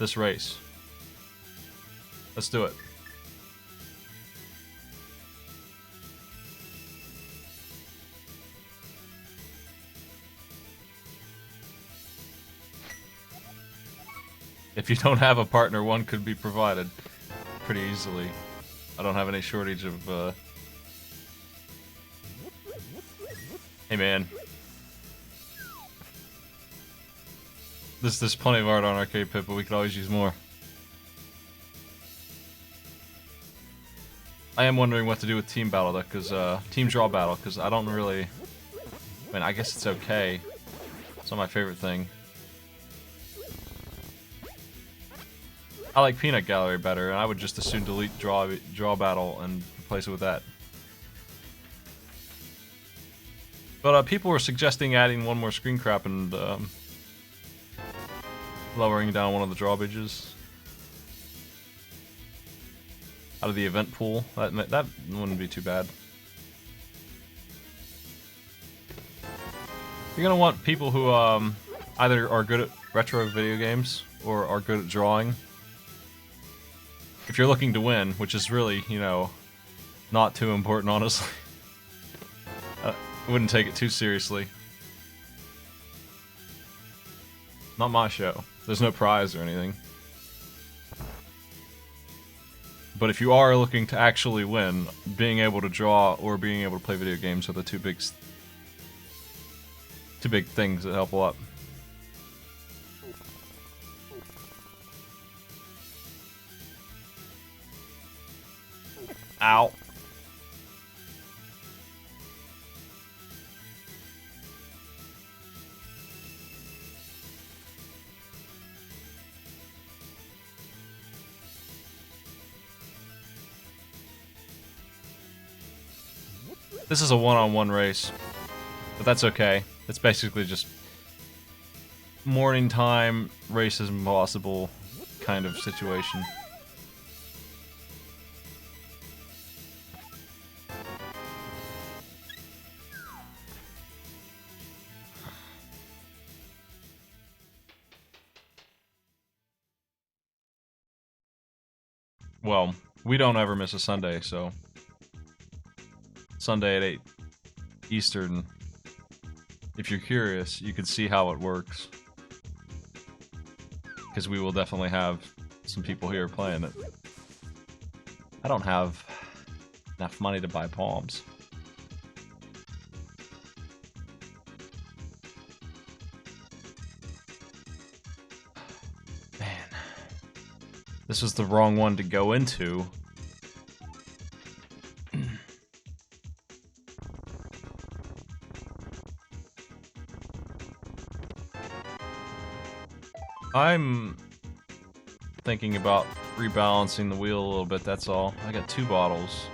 this race. Let's do it. If you don't have a partner, one could be provided pretty easily. I don't have any shortage of, Hey man. There's plenty of art on Arcade Pit, but we could always use more. I am wondering what to do with Team Battle, though, because, Team Draw Battle, because I don't really... I mean, I guess it's okay. It's not my favorite thing. I like Peanut Gallery better, and I would just as soon delete Draw Battle and replace it with that. But people were suggesting adding one more screen crap and lowering down one of the drawbridges out of the event pool. That wouldn't be too bad. You're gonna want people who either are good at retro video games or are good at drawing. If you're looking to win, which is really, you know, not too important, honestly. I wouldn't take it too seriously. Not my show. There's no prize or anything. But if you are looking to actually win, being able to draw or being able to play video games are the two big things that help a lot. Ow. This is a one-on-one race, but that's okay. It's basically just morning time, race is impossible kind of situation. Well, we don't ever miss a Sunday, so Sunday at 8 Eastern. If you're curious, you can see how it works. Because we will definitely have some people here playing it. I don't have enough money to buy palms. Man. This was the wrong one to go into. I'm thinking about rebalancing the wheel a little bit, that's all. I got 2 bottles.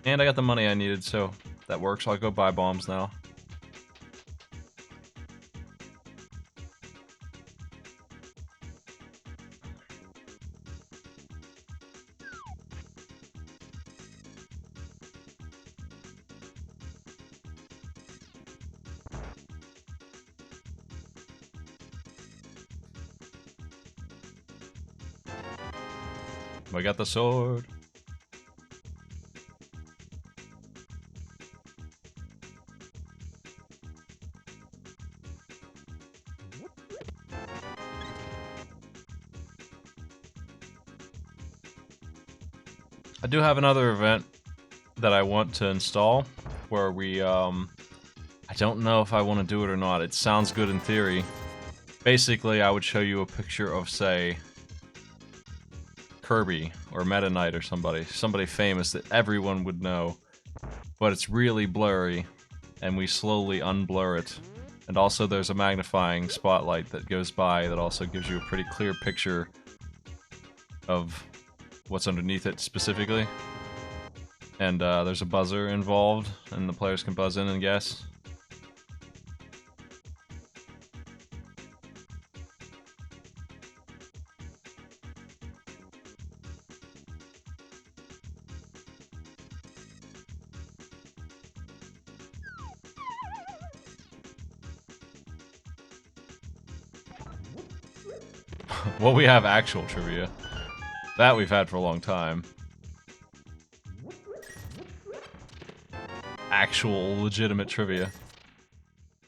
And I got the money I needed, so that works. I'll go buy bombs now. I got the sword. I do have another event that I want to install where we, I don't know if I want to do it or not. It sounds good in theory. Basically, I would show you a picture of, say, Kirby or Meta Knight or somebody famous that everyone would know, but it's really blurry, and we slowly unblur it. And also there's a magnifying spotlight that goes by that also gives you a pretty clear picture of what's underneath it specifically. And there's a buzzer involved, and the players can buzz in and guess. Well, we have actual trivia. That we've had for a long time. Actual, legitimate trivia.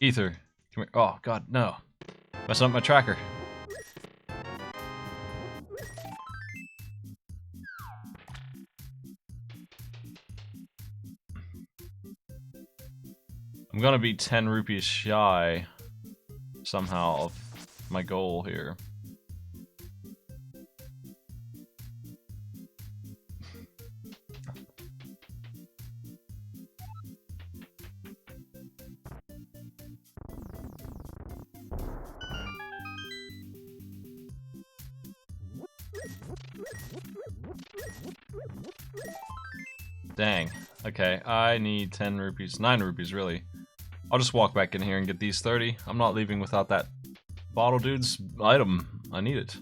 Ether, come here. Oh, God, no. Messing up my tracker. I'm gonna be 10 rupees shy, somehow, of my goal here. Dang. Okay, I need 10 rupees. 9 rupees, really. I'll just walk back in here and get these 30. I'm not leaving without that bottle dude's item. I need it.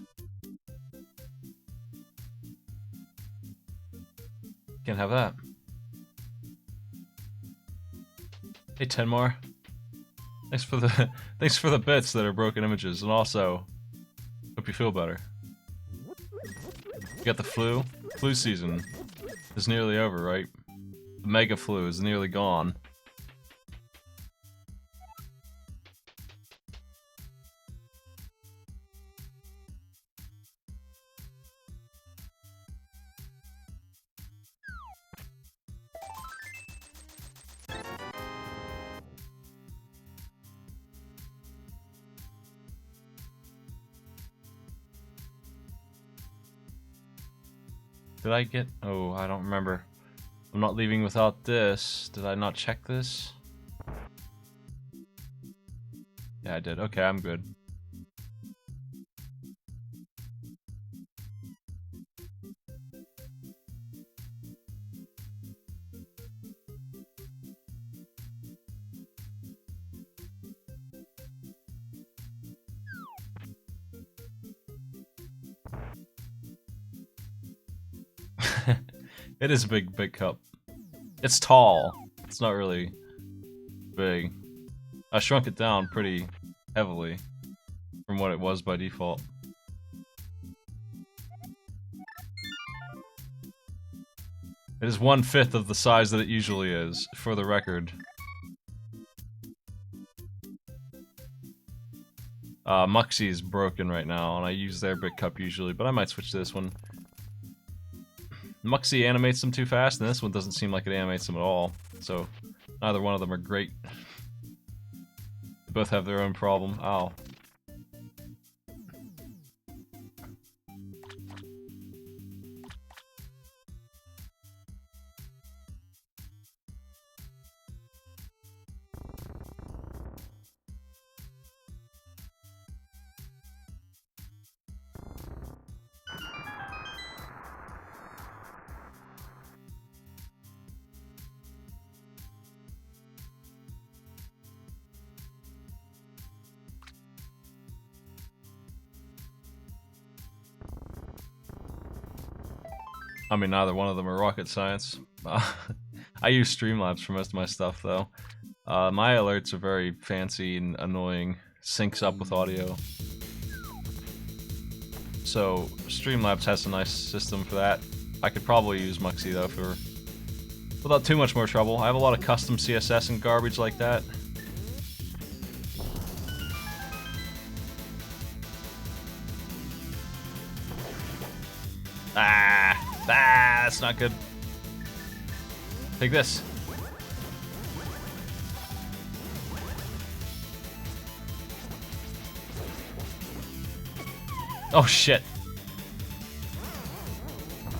Can't have that. Hey, 10 more. Thanks for the thanks for the bits that are broken images, and also hope you feel better. You got the flu? Flu season is nearly over, right? The mega flu is nearly gone. Did I get... Oh, I don't remember. I'm not leaving without this. Did I not check this? Yeah, I did. Okay, I'm good. It is a big cup. It's tall. It's not really big. I shrunk it down pretty heavily from what it was by default. It is 1/5 of the size that it usually is, for the record. Muxie is broken right now, and I use their big cup usually, but I might switch to this one. Muxie animates them too fast, and this one doesn't seem like it animates them at all. So, neither one of them are great. They both have their own problem. Ow. I mean, neither one of them are rocket science. I use Streamlabs for most of my stuff, though. My alerts are very fancy and annoying. Syncs up with audio. So, Streamlabs has a nice system for that. I could probably use Muxie, though, for without too much more trouble. I have a lot of custom CSS and garbage like that. That's not good. Take this. Oh shit.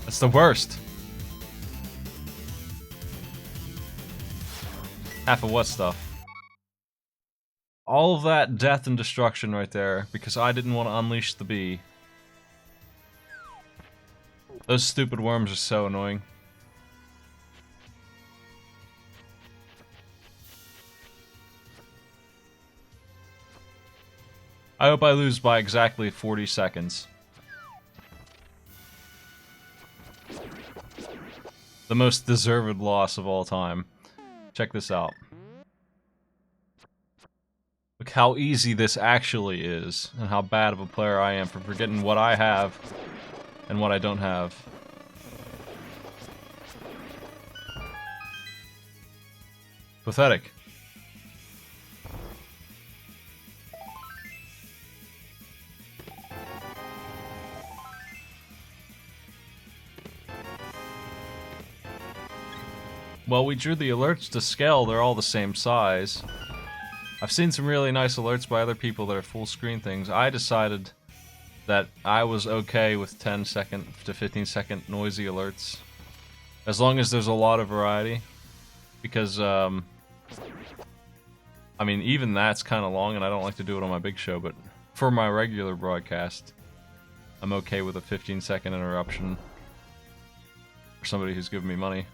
That's the worst. Half of what stuff? All of that death and destruction right there, because I didn't want to unleash the bee. Those stupid worms are so annoying. I hope I lose by exactly 40 seconds. The most deserved loss of all time. Check this out. Look how easy this actually is, and how bad of a player I am for forgetting what I have and what I don't have. Pathetic. Well, we drew the alerts to scale, they're all the same size. I've seen some really nice alerts by other people that are full screen things. I decided that I was okay with 10-second to 15-second noisy alerts, as long as there's a lot of variety. Because, I mean, even that's kind of long, and I don't like to do it on my big show, but for my regular broadcast, I'm okay with a 15-second interruption for somebody who's giving me money.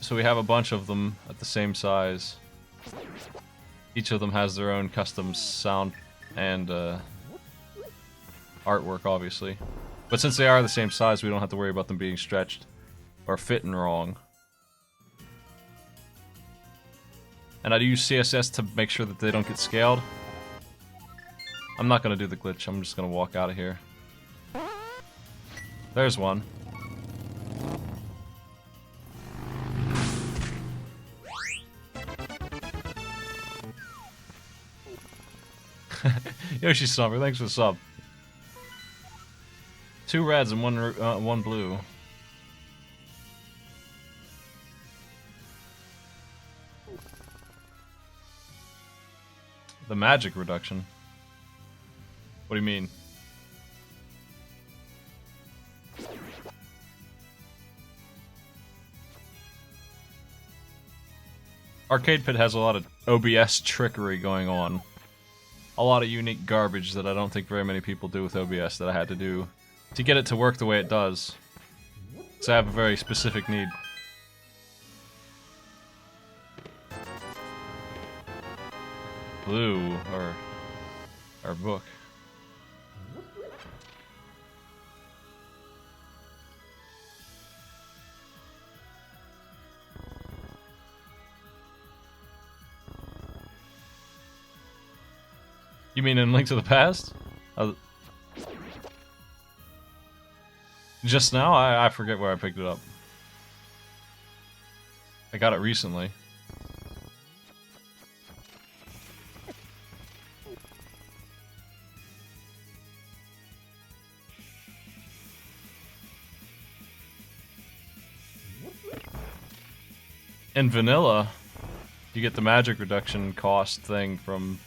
So we have a bunch of them at the same size. Each of them has their own custom sound and artwork, obviously. But since they are the same size, we don't have to worry about them being stretched or fitting wrong. And I use CSS to make sure that they don't get scaled. I'm not going to do the glitch, I'm just going to walk out of here. There's one. Yoshi Summer, thanks for the sub. 2 reds and one blue. The magic reduction. What do you mean? Arcade Pit has a lot of OBS trickery going on. A lot of unique garbage that I don't think very many people do with OBS that I had to do to get it to work the way it does. So I have a very specific need. Blue, or book. You mean in Link to the Past? Just now? I forget where I picked it up. I got it recently. In vanilla, you get the magic reduction cost thing from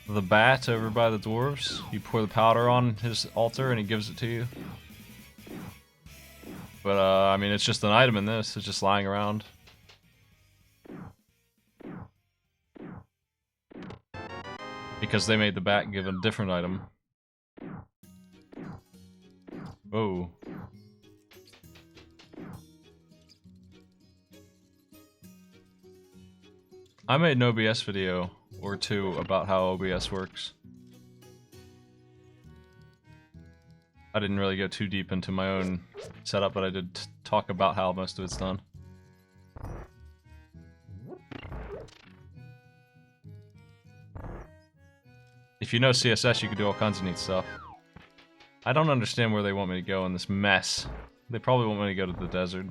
the bat over by the dwarves. You pour the powder on his altar and he gives it to you. But, I mean, it's just an item in this. It's just lying around. Because they made the bat give a different item. Whoa. I made an OBS video or two about how OBS works. I didn't really go too deep into my own setup, but I did talk about how most of it's done. If you know CSS, you can do all kinds of neat stuff. I don't understand where they want me to go in this mess. They probably want me to go to the desert.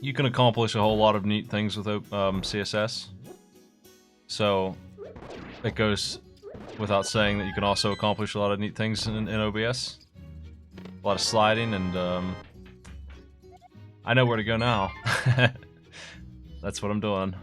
You can accomplish a whole lot of neat things with CSS. So, it goes without saying that you can also accomplish a lot of neat things in OBS. A lot of sliding, and I know where to go now. That's what I'm doing.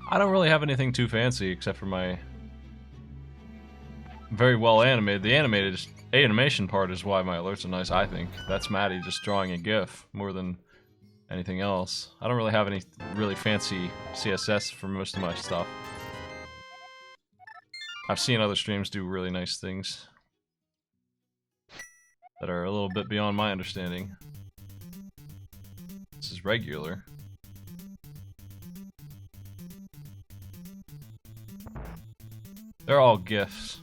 I don't really have anything too fancy except for my very well animated. The animation part is why my alerts are nice, I think. That's Maddie just drawing a GIF more than anything else. I don't really have any really fancy CSS for most of my stuff. I've seen other streams do really nice things that are a little bit beyond my understanding. This is regular. They're all GIFs.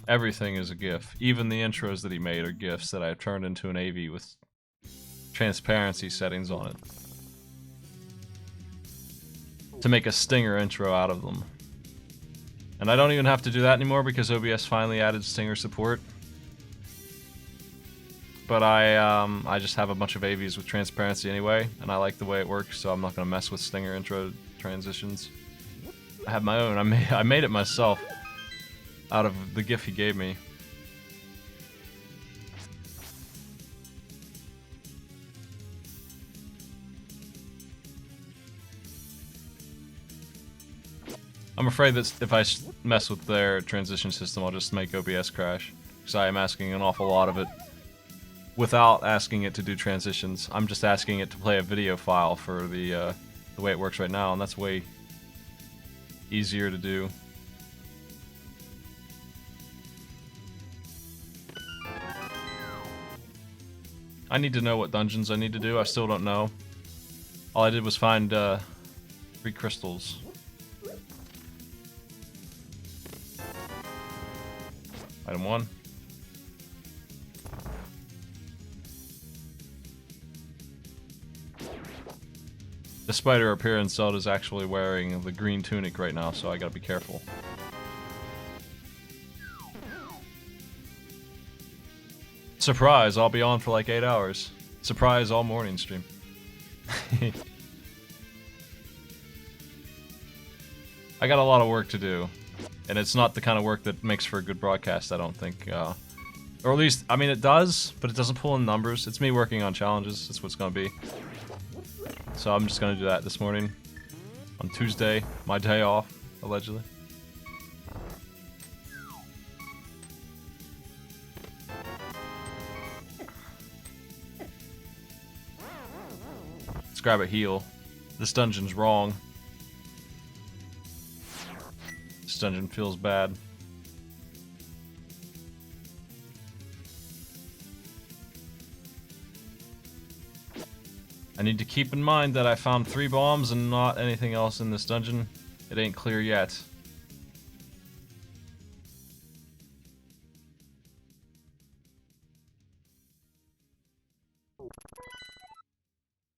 Everything is a GIF. Even the intros that he made are GIFs that I've turned into an AV with transparency settings on it. To make a stinger intro out of them. And I don't even have to do that anymore because OBS finally added stinger support. But I just have a bunch of AVs with transparency anyway, and I like the way it works, so I'm not gonna mess with stinger intro transitions. I have my own. I made it myself out of the GIF he gave me. I'm afraid that if I mess with their transition system, I'll just make OBS crash, because I am asking an awful lot of it without asking it to do transitions. I'm just asking it to play a video file for the way it works right now, and that's way easier to do. I need to know what dungeons I need to do. I still don't know. All I did was find 3 crystals. Item 1. Despite her appearance, Zelda's actually wearing the green tunic right now, so I gotta be careful. Surprise, I'll be on for like 8 hours. Surprise, all morning stream. I got a lot of work to do, and it's not the kind of work that makes for a good broadcast, I don't think. Or at least, I mean, it does, but it doesn't pull in numbers. It's me working on challenges, that's what it's gonna be. So I'm just gonna do that this morning, on Tuesday, my day off, allegedly. Let's grab a heal. This dungeon's wrong. This dungeon feels bad. I need to keep in mind that I found 3 bombs and not anything else in this dungeon. It ain't clear yet.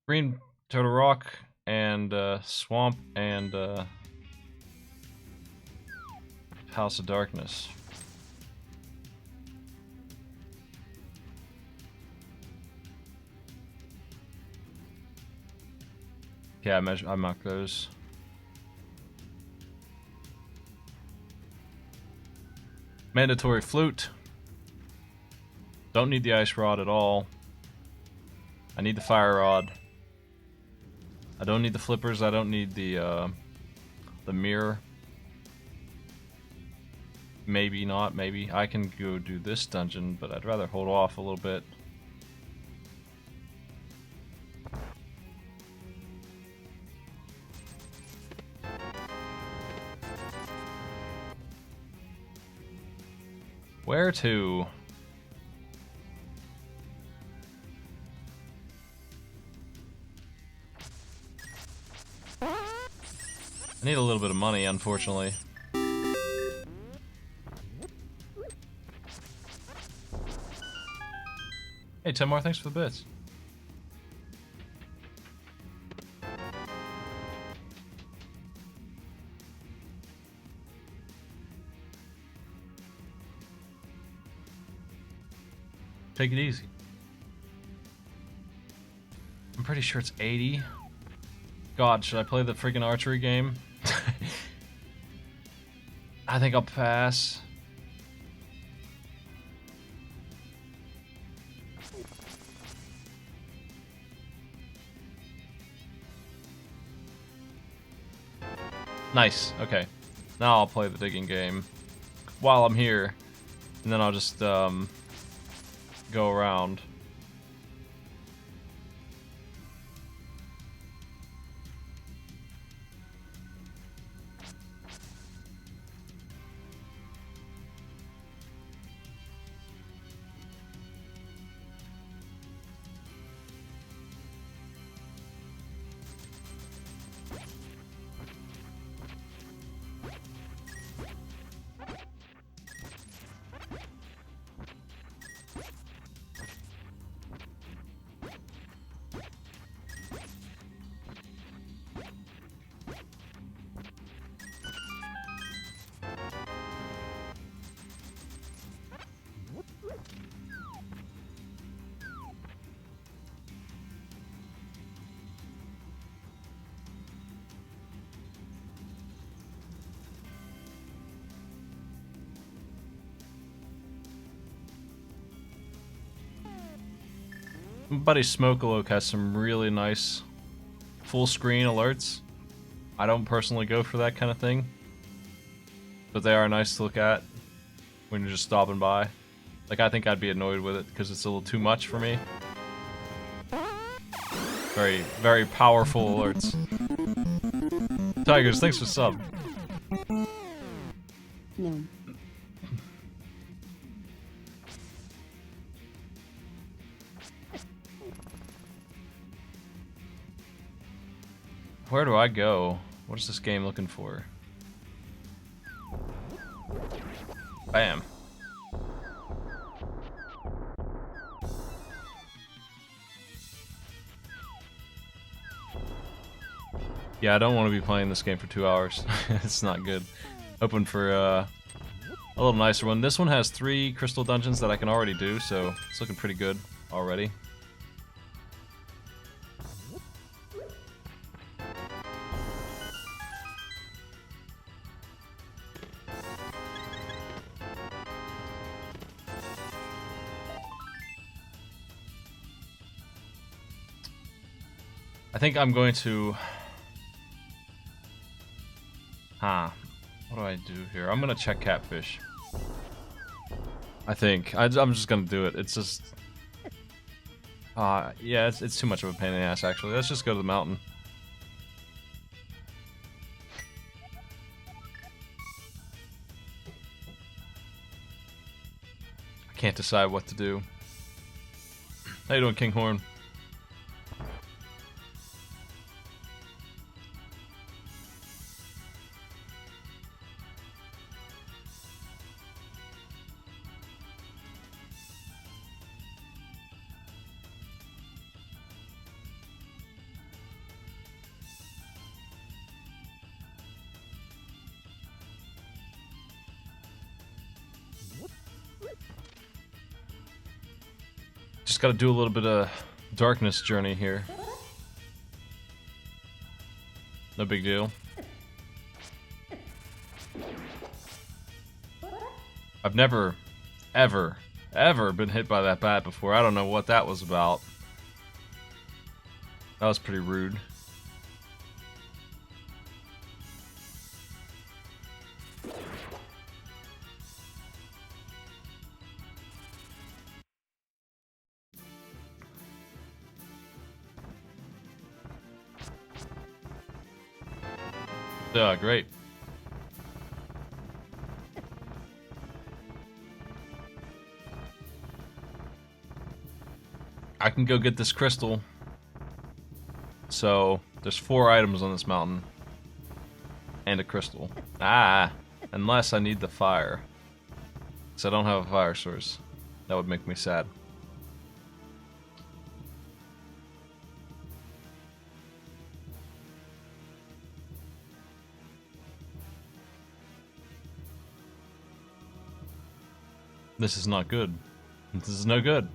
Green Turtle Rock and Swamp and House of Darkness. Yeah, I marked those. Mandatory flute. Don't need the ice rod at all. I need the fire rod. I don't need the flippers. I don't need the mirror. Maybe not. Maybe I can go do this dungeon, but I'd rather hold off a little bit. Where to? I need a little bit of money, unfortunately. Hey, 10 more, thanks for the bits. Take it easy. I'm pretty sure it's 80. God, should I play the freaking archery game? I think I'll pass. Nice, okay. Now I'll play the digging game. while I'm here, and then I'll just go around. My buddy Smokaloke has some really nice full screen alerts. I don't personally go for that kind of thing, but they are nice to look at when you're just stopping by. Like, I think I'd be annoyed with it because it's a little too much for me. Very, very powerful alerts. Tigers, thanks for sub. No. Where do I go? What is this game looking for? Bam. Yeah, I don't want to be playing this game for 2 hours. It's not good. Hoping for a little nicer one. This one has 3 crystal dungeons that I can already do, so it's looking pretty good already. I think I'm going to... What do I do here? I'm gonna check catfish. I think. I'm just gonna do it. It's just... yeah, it's too much of a pain in the ass, actually. Let's just go to the mountain. I can't decide what to do. How you doing, Kinghorn? Just gotta do a little bit of darkness journey here. No big deal. I've never, ever been hit by that bat before. I don't know what that was about. That was pretty rude. Great. I can go get this crystal. So, there's 4 items on this mountain. And a crystal. Unless I need the fire. Because I don't have a fire source. That would make me sad. This is not good. This is no good.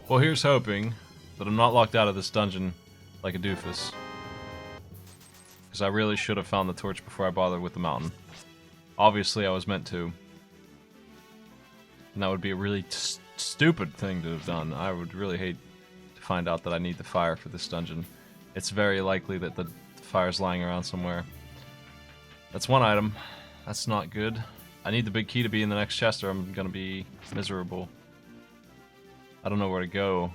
Well, here's hoping that I'm not locked out of this dungeon like a doofus. Because I really should have found the torch before I bothered with the mountain. Obviously, I was meant to. And that would be a really stupid thing to have done. I would really hate to find out that I need the fire for this dungeon. It's very likely that the fire's lying around somewhere. That's one item. That's not good. I need the big key to be in the next chest or I'm gonna be miserable. I don't know where to go.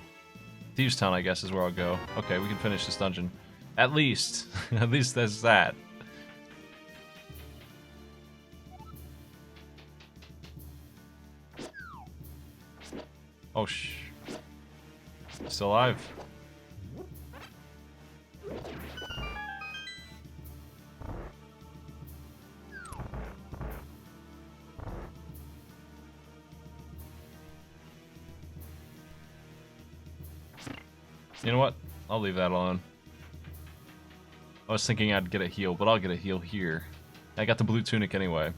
Thieves Town, I guess, is where I'll go. Okay, we can finish this dungeon. At least. At least there's that. Oh, still alive. You know what? I'll leave that alone. I was thinking I'd get a heal, but I'll get a heal here. I got the blue tunic anyway.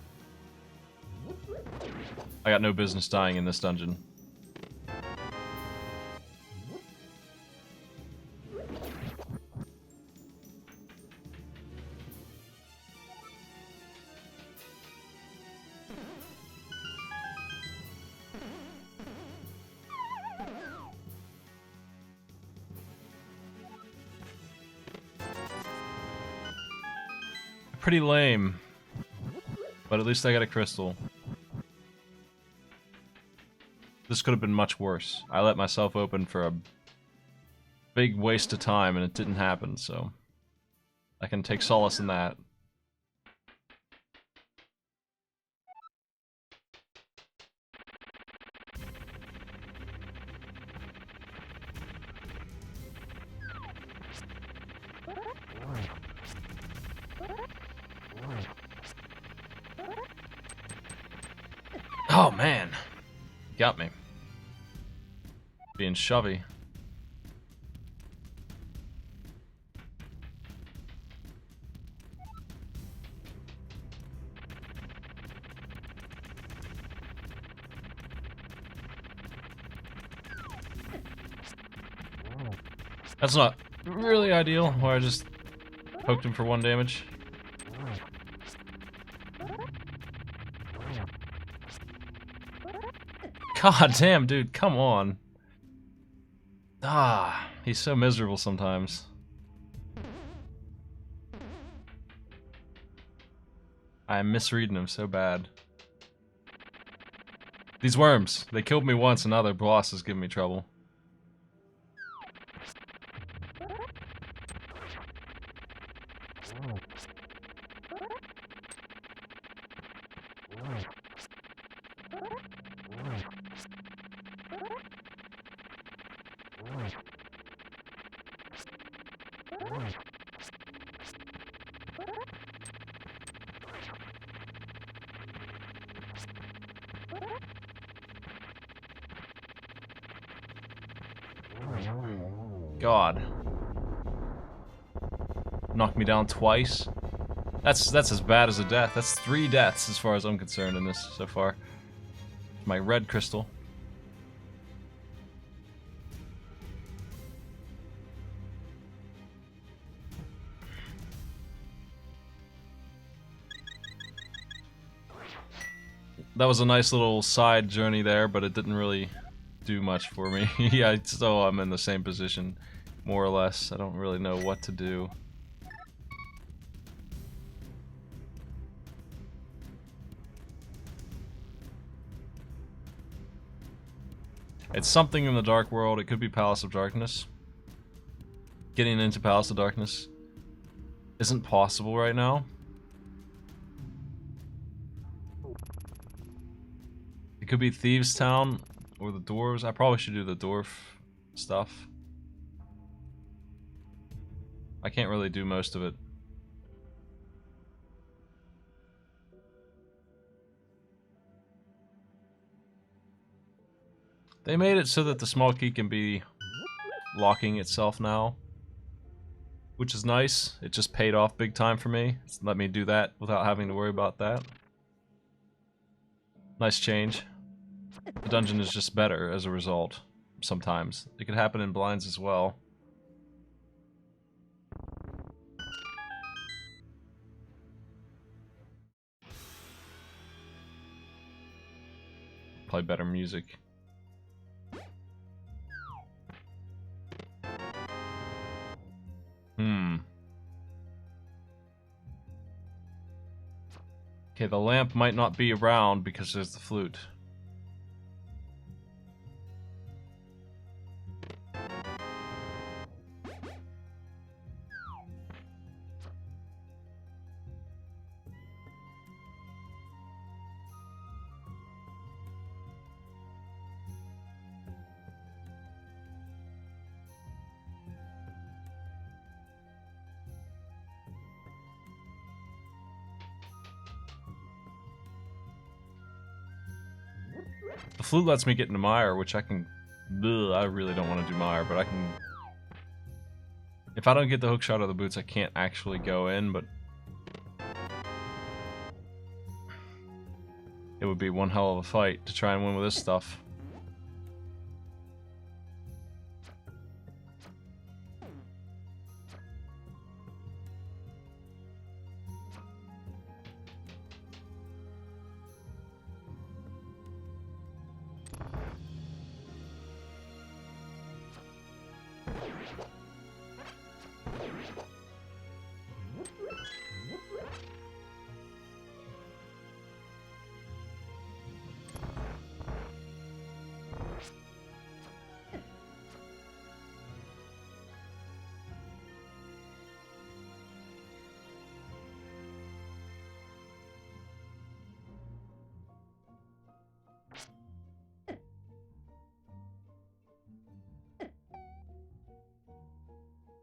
I got no business dying in this dungeon. Pretty lame, but at least I got a crystal. This could have been much worse. I let myself open for a big waste of time and it didn't happen, so I can take solace in that. Oh man, got me. Being shovey. That's not really ideal, where I just poked him for 1 damage. God damn, dude, come on. Ah, he's so miserable sometimes. I'm misreading him so bad. These worms, they killed me once and now their boss is giving me trouble. God. Knocked me down twice. That's as bad as a death. That's 3 deaths as far as I'm concerned in this so far. My red crystal. That was a nice little side journey there, but it didn't really do much for me. Yeah, so I'm in the same position, more or less. I don't really know what to do. It's something in the Dark World. It could be Palace of Darkness. Getting into Palace of Darkness isn't possible right now. It could be Thieves Town or the Dwarves. I probably should do the dwarf stuff. I can't really do most of it. They made it so that the small key can be locking itself now, which is nice. It just paid off big time for me. It's let me do that without having to worry about that. Nice change. The dungeon is just better as a result, sometimes. It could happen in blinds as well. play better music. Okay, the lamp might not be around because there's the flute. The flute lets me get into mire, which I can... Ugh, I really don't want to do mire, but I can... If I don't get the hookshot of the boots, I can't actually go in, but... It would be one hell of a fight to try and win with this stuff.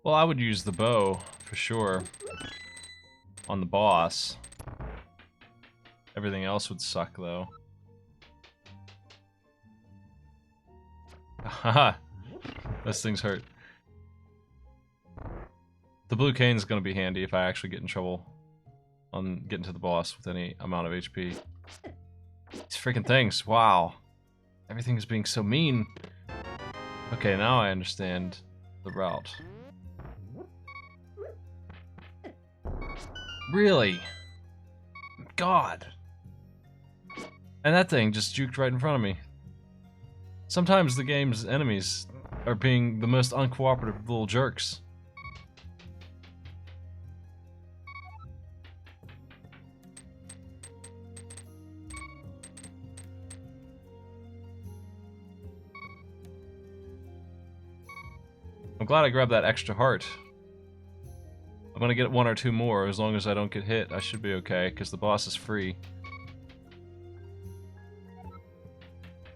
Well, I would use the bow, for sure, on the boss. Everything else would suck, though. Haha! Those things hurt. The blue cane's gonna be handy if I actually get in trouble on getting to the boss with any amount of HP. These freaking things, wow. Everything is being so mean. Okay, now I understand the route. Really? God. And that thing just juked right in front of me. Sometimes the game's enemies are being the most uncooperative little jerks. I'm glad I grabbed that extra heart. I'm gonna get one or two more. As long as I don't get hit, I should be okay, because the boss is free.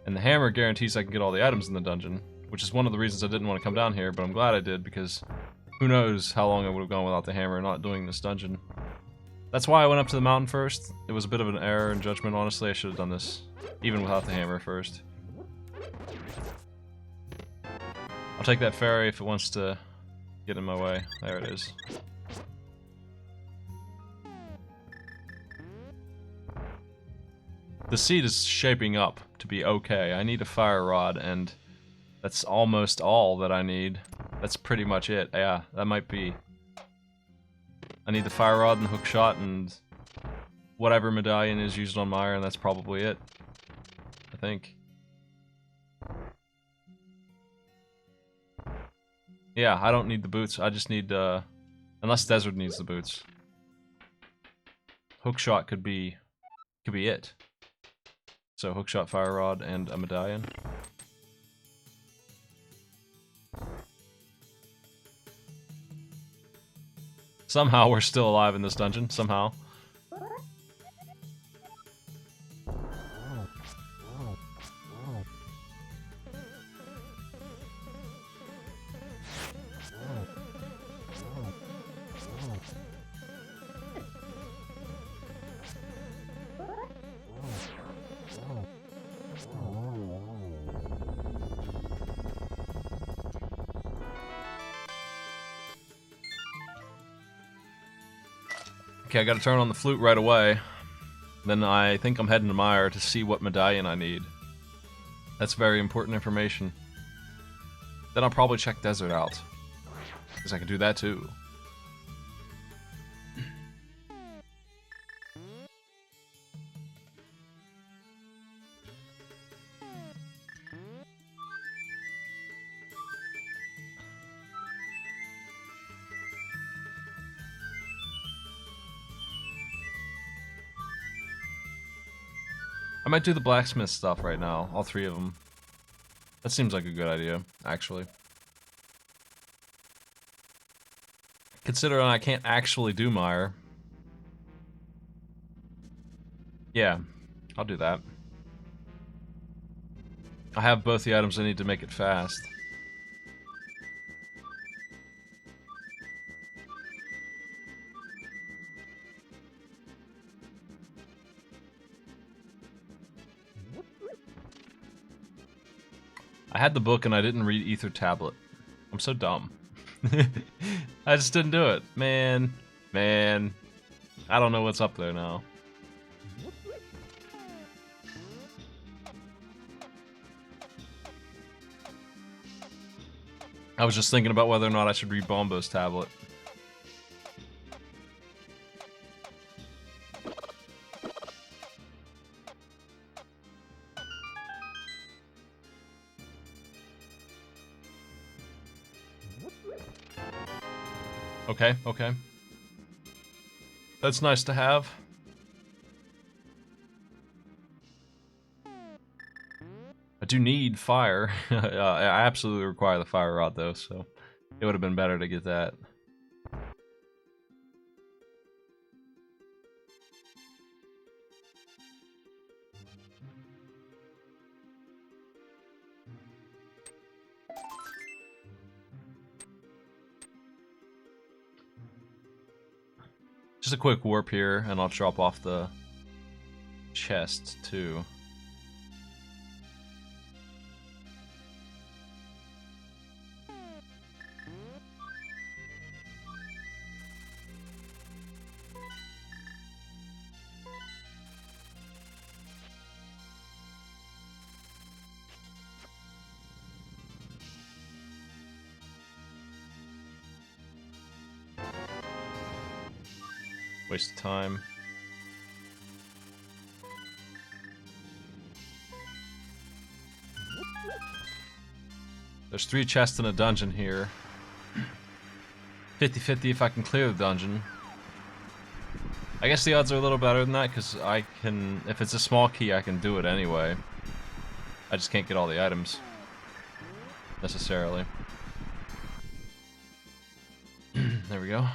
And the hammer guarantees I can get all the items in the dungeon, which is one of the reasons I didn't want to come down here, but I'm glad I did, because who knows how long I would have gone without the hammer not doing this dungeon. That's why I went up to the mountain first. It was a bit of an error in judgment, honestly. I should have done this, even without the hammer first. I'll take that fairy if it wants to get in my way. There it is. The seed is shaping up to be okay. I need a fire rod, and that's almost all that I need. That's pretty much it. Yeah, that might be. I need the fire rod and the hook shot and whatever medallion is used on Mire, and that's probably it. I think. Yeah, I don't need the boots. I just need, unless Desert needs the boots. Hookshot could be it. So hookshot, fire rod, and a medallion. Somehow we're still alive in this dungeon. Somehow. Okay, I gotta turn on the flute right away. Then I think I'm heading to Mire to see what medallion I need. That's very important information. Then I'll probably check Desert out, because I can do that too. might do the blacksmith stuff right now, all 3 of them. That seems like a good idea, actually. Considering I can't actually do mire. Yeah, I'll do that. I have both the items I need to make it fast. I had the book and I didn't read Ether Tablet. I'm so dumb. I just didn't do it. Man. I don't know what's up there now. I was just thinking about whether or not I should read Bombo's tablet. Okay. That's nice to have. I do need fire. I absolutely require the fire rod though, so it would have been better to get that. Just a quick warp here, and I'll drop off the chest too. Waste of time. There's 3 chests in a dungeon here. 50-50 if I can clear the dungeon. I guess the odds are a little better than that because I can, if it's a small key, I can do it anyway. I just can't get all the items necessarily. There we go.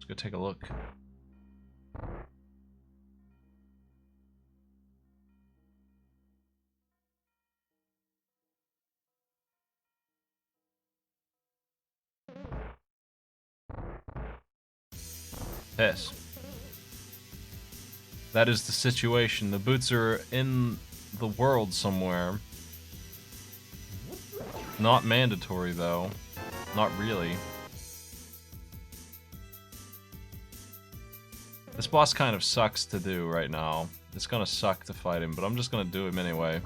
Go take a look. Yes. That is the situation. The boots are in the world somewhere. Not mandatory though. Not really. This boss kind of sucks to do right now. It's gonna suck to fight him, but I'm just gonna do him anyway.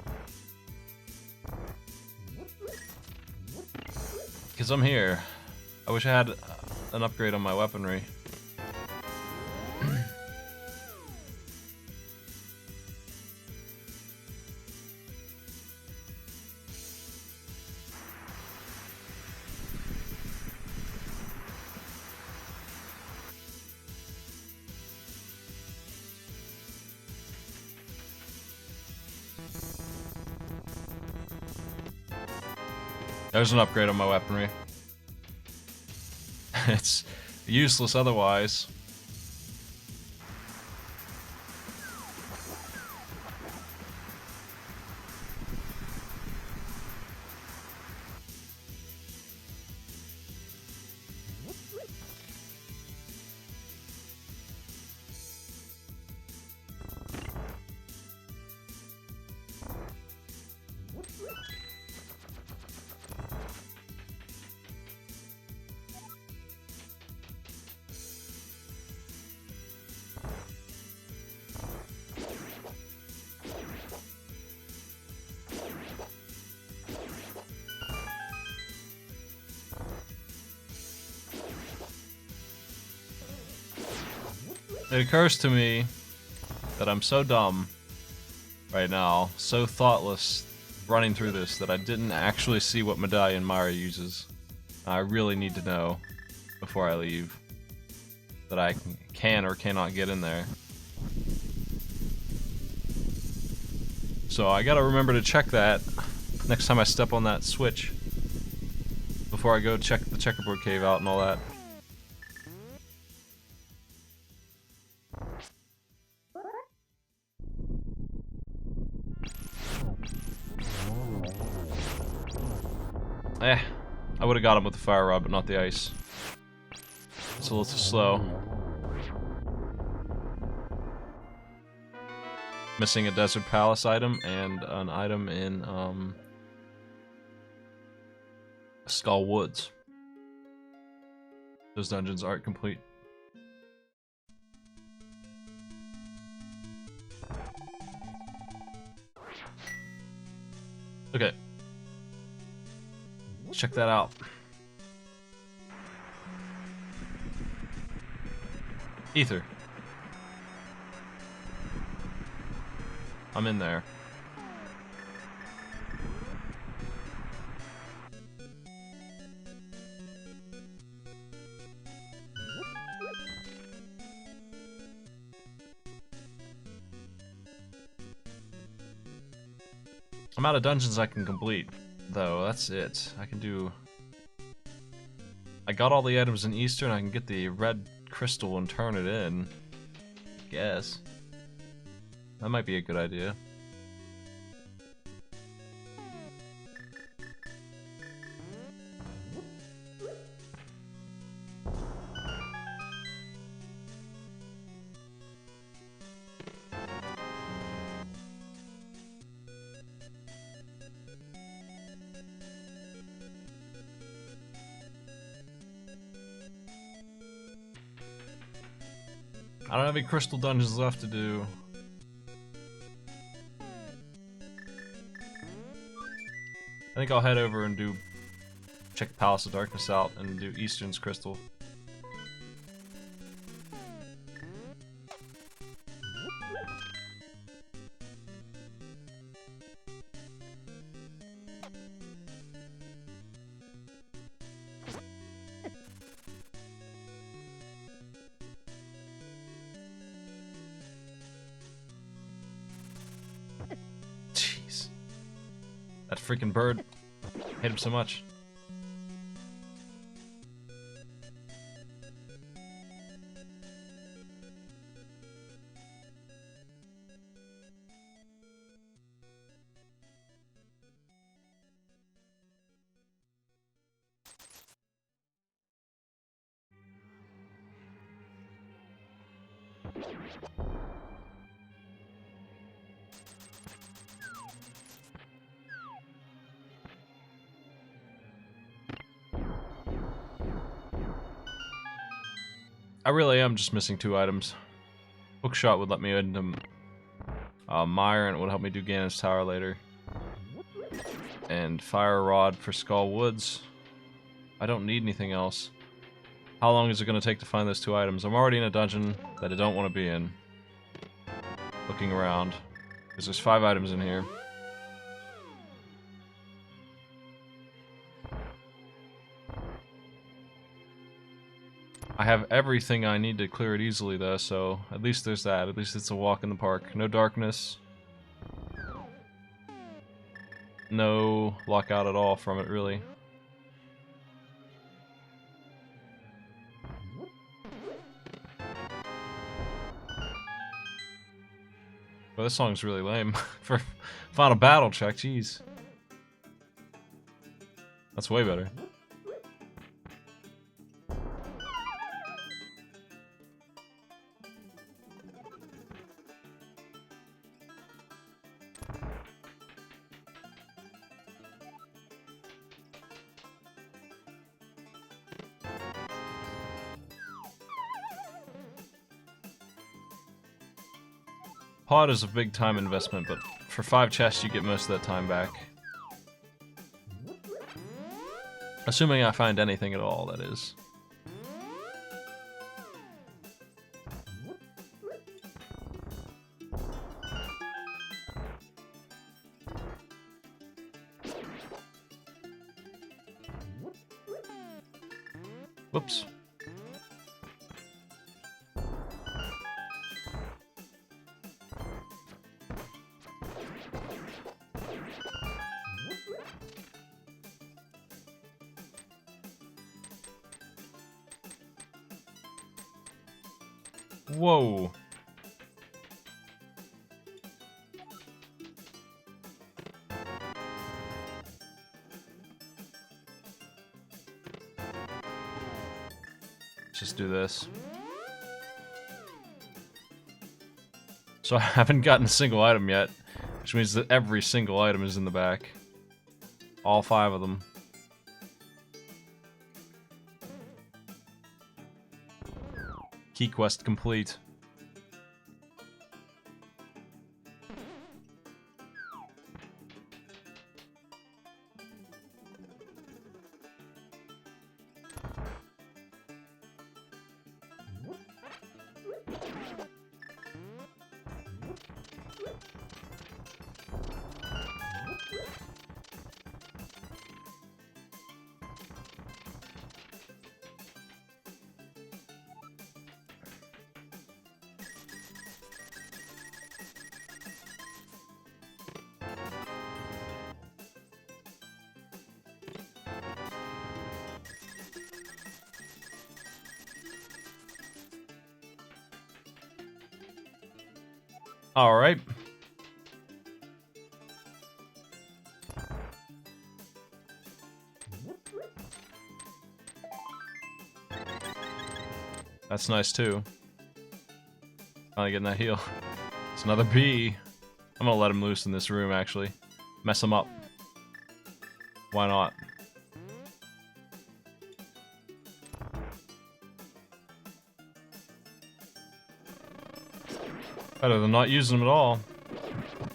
Because I'm here. I wish I had an upgrade on my weaponry. There's an upgrade on my weaponry. It's useless otherwise. It occurs to me that I'm so dumb right now, so thoughtless, running through this that I didn't actually see what medallion Myra uses. I really need to know before I leave that I can or cannot get in there. So I gotta remember to check that next time I step on that switch before I go check the checkerboard cave out and all that. I would have got him with the fire rod, but not the ice. It's a little too slow. Missing a Desert Palace item and an item in Skull Woods. Those dungeons aren't complete. Okay. Let's check that out. Ether. I'm in there. I'm out of dungeons I can complete, though. That's it. I can do... I got all the items in Eastern. I can get the red crystal and turn it in. Guess. That might be a good idea. I don't have any crystal dungeons left to do. I think I'll head over and check the Palace of Darkness out and do Eastern's crystal. Jeez. That freaking bird. I hate him so much. I really am just missing 2 items. Hookshot would let me into Mire, and it would help me do Ganon's Tower later. And Fire Rod for Skull Woods. I don't need anything else. How long is it going to take to find those 2 items? I'm already in a dungeon that I don't want to be in. Looking around. Because there's 5 items in here. I have everything I need to clear it easily though, so at least there's that. At least it's a walk in the park. No darkness. No lockout at all from it, really. Well, this song's really lame. For final battle check, jeez. That's way better. Pod is a big time investment, but for 5 chests you get most of that time back. Assuming I find anything at all, that is. Whoops. Whoa. Let's just do this. So I haven't gotten a single item yet, which means that every single item is in the back. All 5 of them. Key quest complete. All right. That's nice too. Finally getting that heal. It's another bee. I'm gonna let him loose in this room actually. Mess him up. Why not? Better than not using them at all.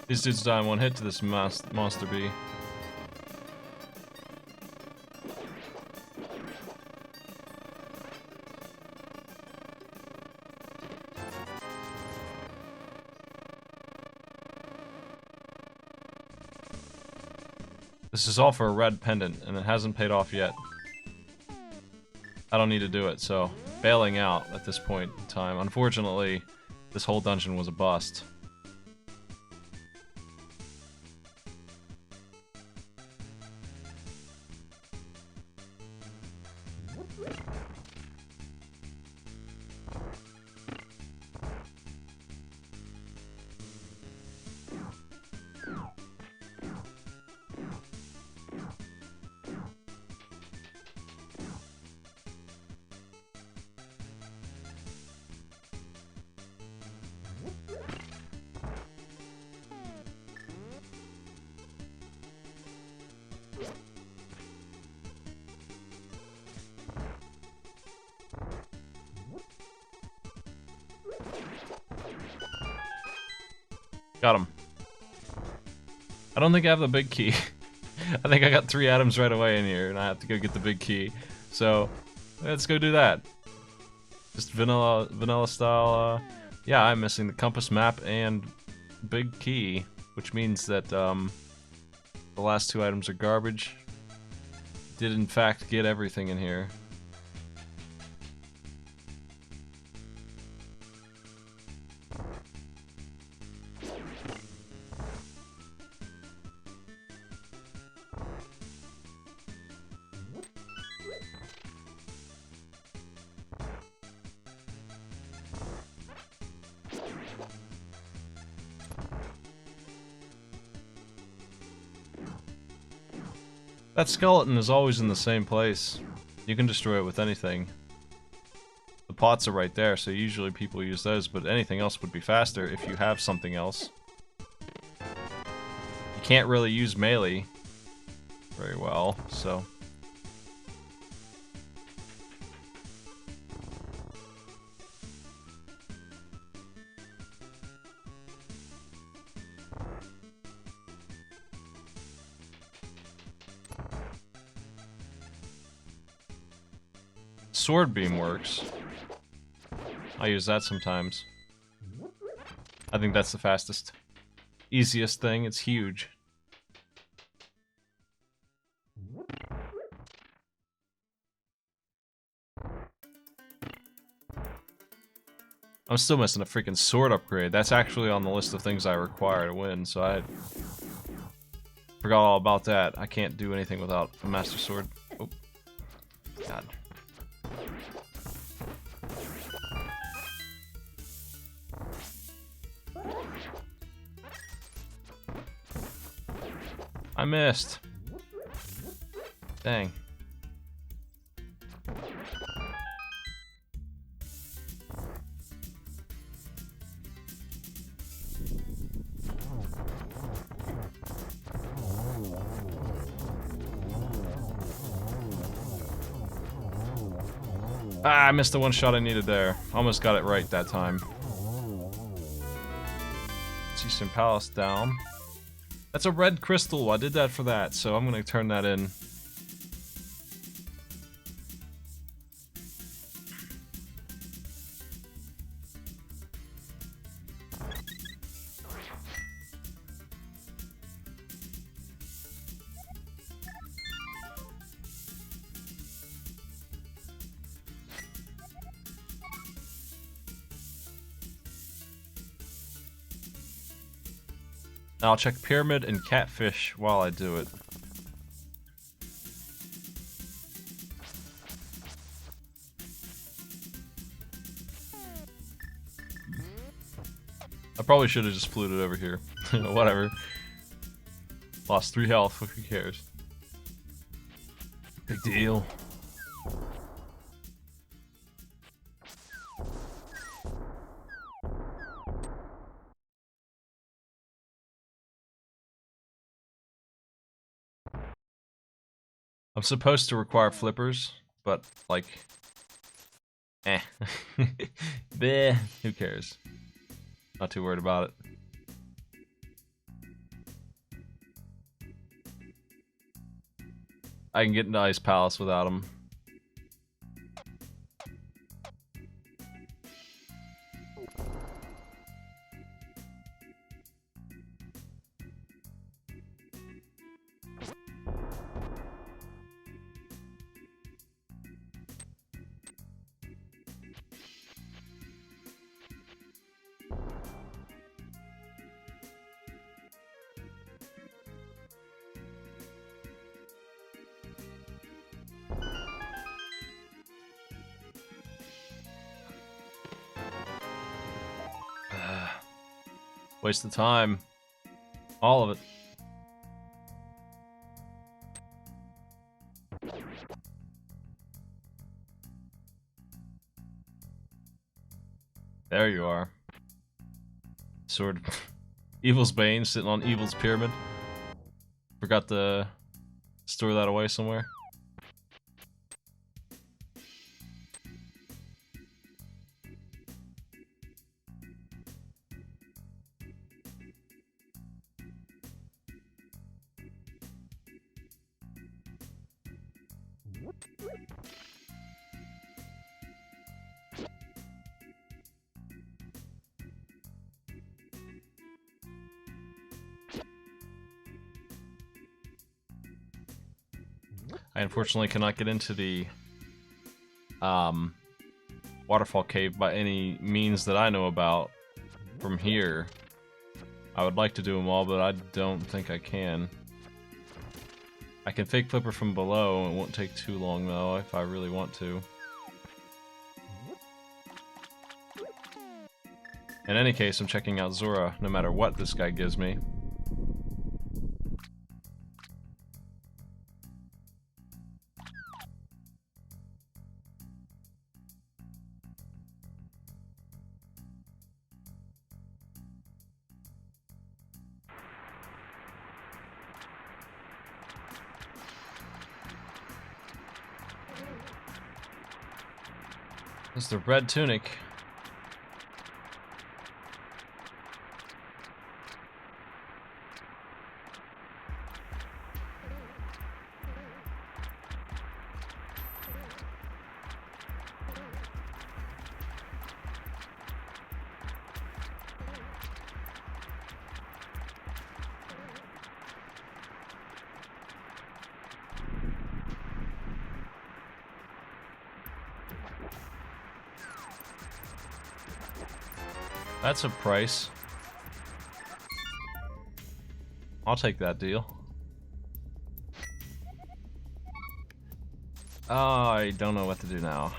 These dudes die in one hit to this monster bee. This is all for a red pendant, and it hasn't paid off yet. I don't need to do it, so bailing out at this point in time. Unfortunately, this whole dungeon was a bust. Got him. I don't think I have the big key. I think I got 3 atoms right away in here, and I have to go get the big key. So, let's go do that. Just vanilla style, yeah, I'm missing the compass map and big key, which means that, the last 2 items are garbage. Did in fact get everything in here. That skeleton is always in the same place. You can destroy it with anything. The pots are right there, so usually people use those, but anything else would be faster if you have something else. You can't really use melee very well, so... Sword beam works. I use that sometimes. I think that's the fastest. Easiest thing, it's huge. I'm still missing a freaking sword upgrade. That's actually on the list of things I require to win, so I forgot all about that. I can't do anything without a master sword. Oh. God. I missed. Dang. Ah, I missed the one shot I needed there. Almost got it right that time. Eastern Palace down. That's a red crystal. I did that for that, so I'm gonna turn that in. I'll check Pyramid and Catfish while I do it. I probably should have just fluted over here. Whatever. Lost 3 health, who cares? Big deal. I'm supposed to require flippers, but, like... Eh. Bleh. Who cares? Not too worried about it. I can get into Ice Palace without him. Waste of time. All of it. There you are. Sword. Evil's Bane sitting on Evil's Pyramid. Forgot to store that away somewhere. I unfortunately cannot get into the waterfall cave by any means that I know about from here. I would like to do them all, but I don't think I can. I can fake flipper from below, it won't take too long though if I really want to. In any case, I'm checking out Zora no matter what this guy gives me. It's the red tunic. That's a price. I'll take that deal. Oh, I don't know what to do now.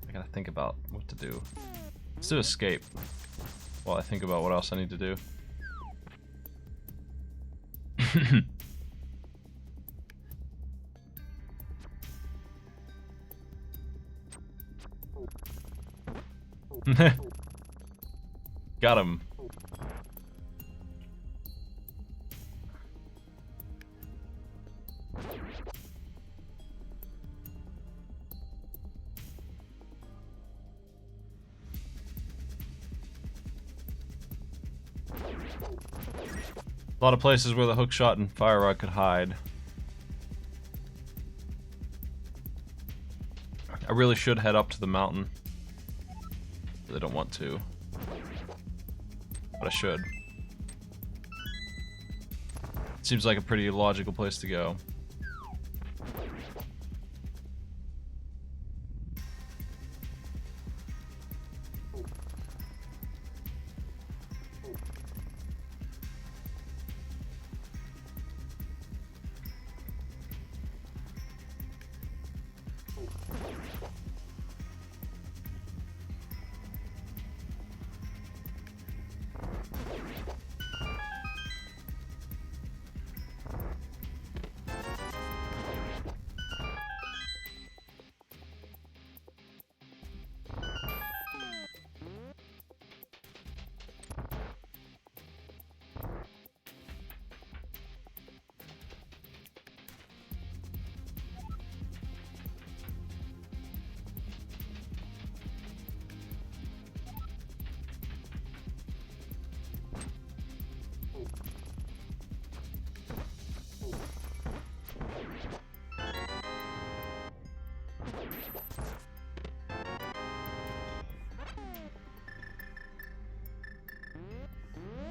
I gotta think about what to do. Let's do escape while I think about what else I need to do. Got him. A lot of places where the hookshot and fire rod could hide. I really should head up to the mountain. Really don't want to, but I should. Seems like a pretty logical place to go.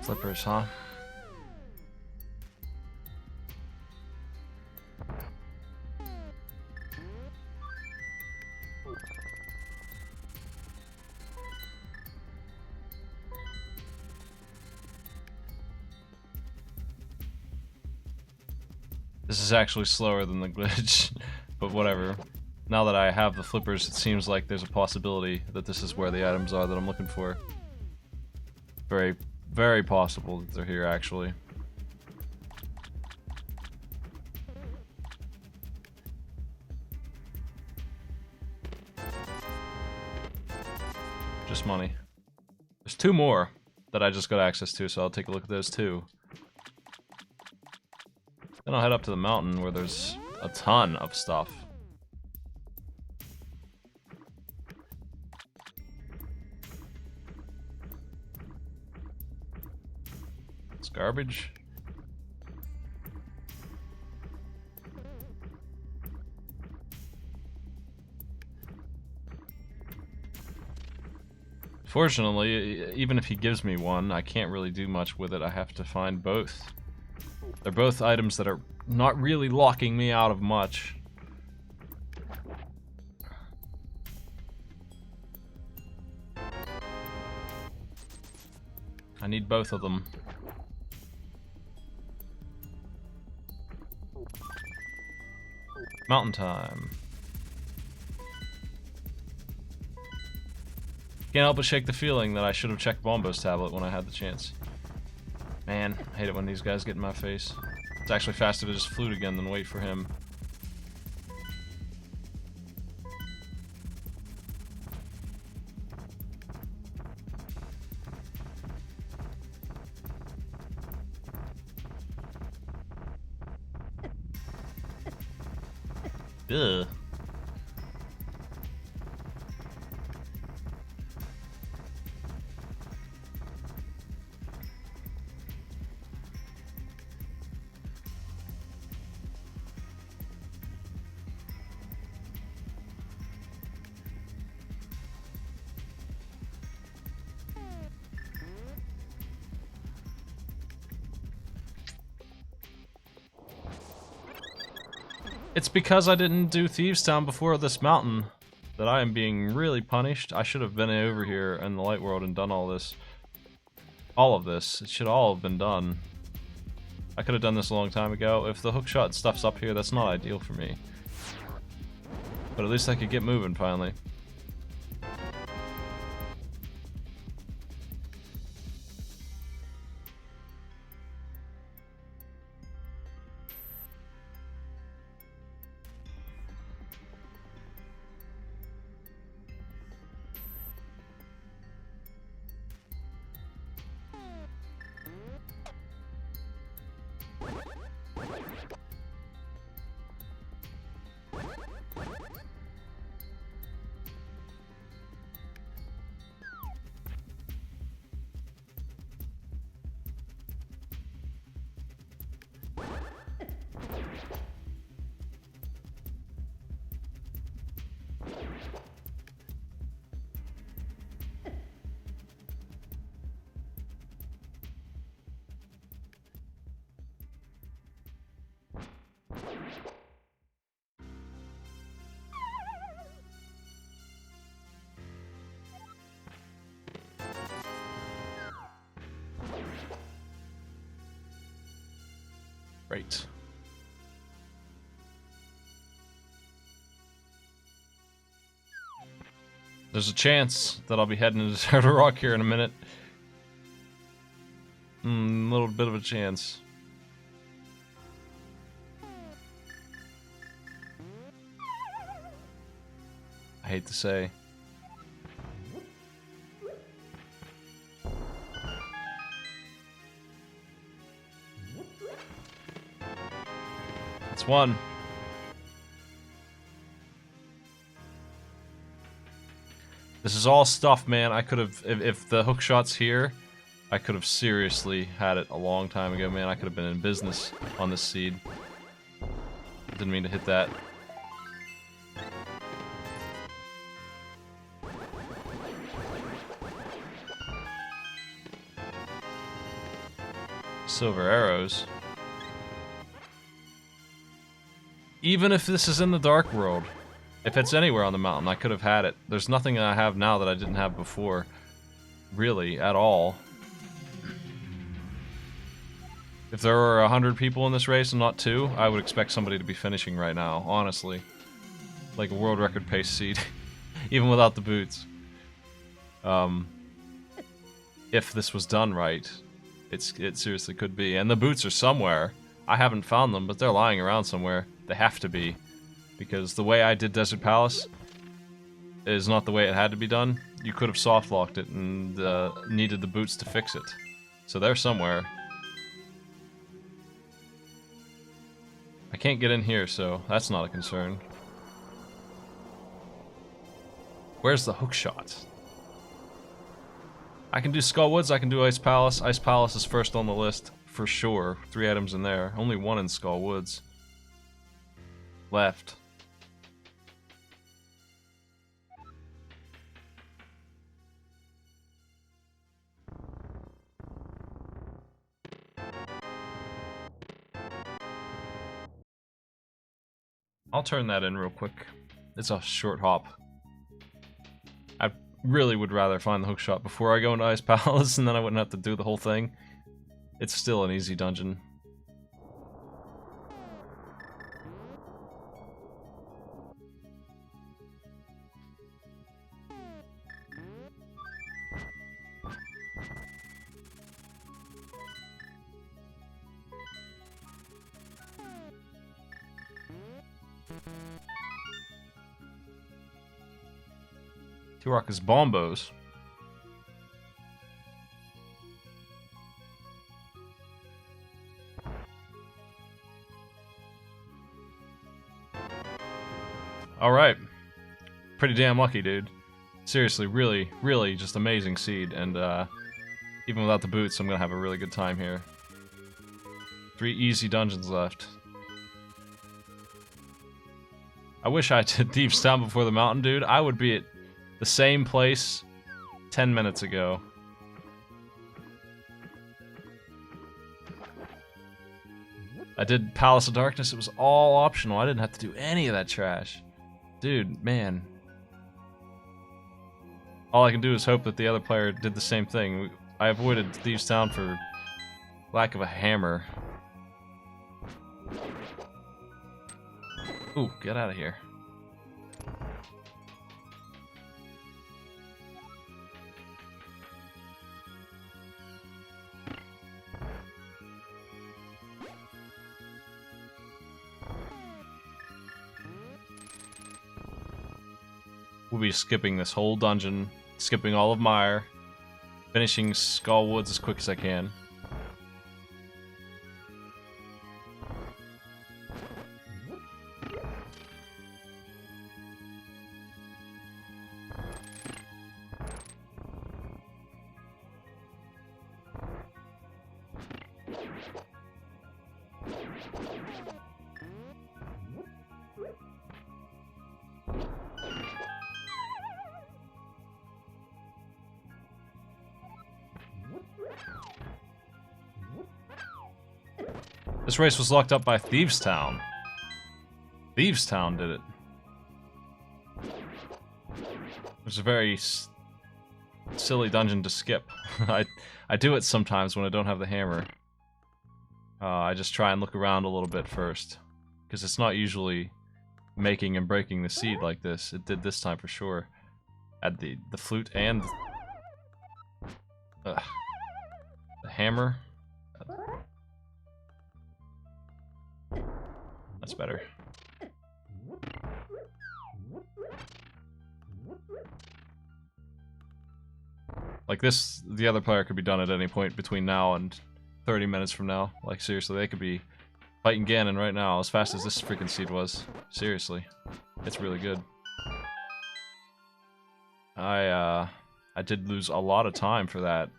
Flippers, huh? This is actually slower than the glitch, but whatever. Now that I have the flippers, it seems like there's a possibility that this is where the items are that I'm looking for. Very, very possible that they're here, actually. Just money. There's two more that I just got access to, so I'll take a look at those too. Then I'll head up to the mountain where there's a ton of stuff. It's garbage. Fortunately, even if he gives me one, I can't really do much with it. I have to find both. They're both items that are not really locking me out of much. I need both of them. Mountain time. Can't help but shake the feeling that I should have checked Bombo's tablet when I had the chance. Man, I hate it when these guys get in my face. It's actually faster to just flute again than wait for him. Ugh. It's because I didn't do Thieves Town before this mountain. that I am being really punished. I should have been over here in the light world and done all this. All of this. It should all have been done. I could have done this a long time ago. If the hookshot stuff's up here, that's not ideal for me. But at least I could get moving finally. Great. There's a chance that I'll be heading into Turtle Rock here in a minute. A little bit of a chance. I hate to say. It's one. This is all stuff, man. I could have, if the hook shot's here, I could have seriously had it a long time ago, man. I could have been in business on this seed. Didn't mean to hit that. Silver arrows. Even if this is in the dark world, if it's anywhere on the mountain, I could have had it. There's nothing I have now that I didn't have before. Really, at all. If there were 100 people in this race and not 2, I would expect somebody to be finishing right now, honestly. Like a world record pace seed. Even without the boots. If this was done right, it seriously could be. And the boots are somewhere. I haven't found them, but they're lying around somewhere. They have to be. Because the way I did Desert Palace is not the way it had to be done. You could have soft-locked it and needed the boots to fix it. So they're somewhere. I can't get in here, so that's not a concern. Where's the hookshot? I can do Skullwoods, I can do Ice Palace. Ice Palace is first on the list, for sure. 3 items in there. Only 1 in Skullwoods. Left. I'll turn that in real quick. It's a short hop. I really would rather find the hookshot before I go into Ice Palace, and then I wouldn't have to do the whole thing. It's still an easy dungeon. Tuarka's bombos. Alright. Pretty damn lucky, dude. Seriously, really, really just amazing seed, and even without the boots, I'm gonna have a really good time here. 3 easy dungeons left. I wish I did Thieves' Town before the mountain, dude. I would be at the same place 10 minutes ago. I did Palace of Darkness. It was all optional. I didn't have to do any of that trash. Dude, man. All I can do is hope that the other player did the same thing. I avoided Thieves Town for lack of a hammer. Ooh, get out of here. We'll be skipping this whole dungeon, skipping all of Mire, finishing Skull Woods as quick as I can. This race was locked up by Thieves Town. Thieves Town did it. It's a very silly dungeon to skip. I do it sometimes when I don't have the hammer. I just try and look around a little bit first, because it's not usually making and breaking the seed like this. It did this time for sure. Add the flute and the hammer. That's better. Like this, the other player could be done at any point between now and 30 minutes from now. Like seriously, they could be fighting Ganon right now as fast as this freaking seed was. Seriously. It's really good. I did lose a lot of time for that.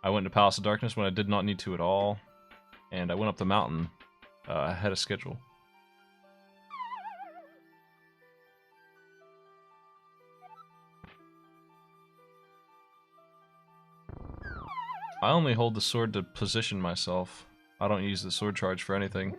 I went to Palace of Darkness when I did not need to at all, and I went up the mountain ahead of schedule. I only hold the sword to position myself. I don't use the sword charge for anything.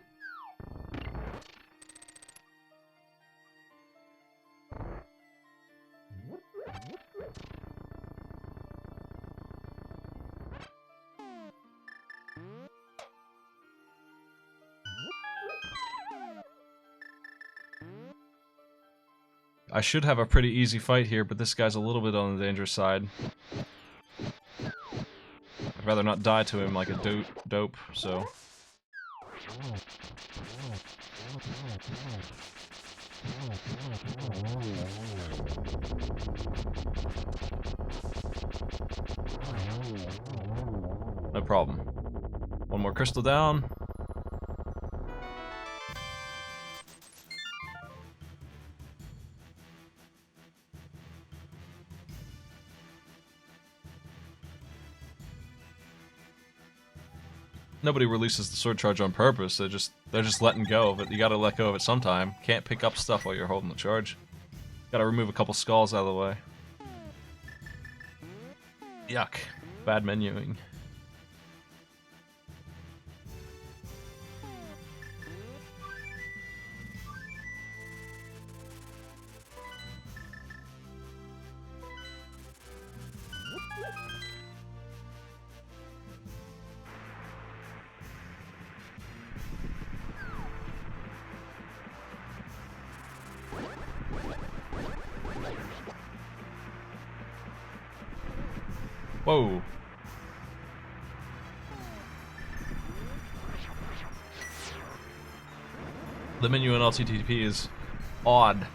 I should have a pretty easy fight here, but this guy's a little bit on the dangerous side. I'd rather not die to him like a dope, so... No problem. One more crystal down. Nobody releases the sword charge on purpose. They're just letting go of it. You gotta let go of it sometime. Can't pick up stuff while you're holding the charge. Gotta remove a couple skulls out of the way. Yuck. Bad menuing. Whoa. The menu in LTTP is odd.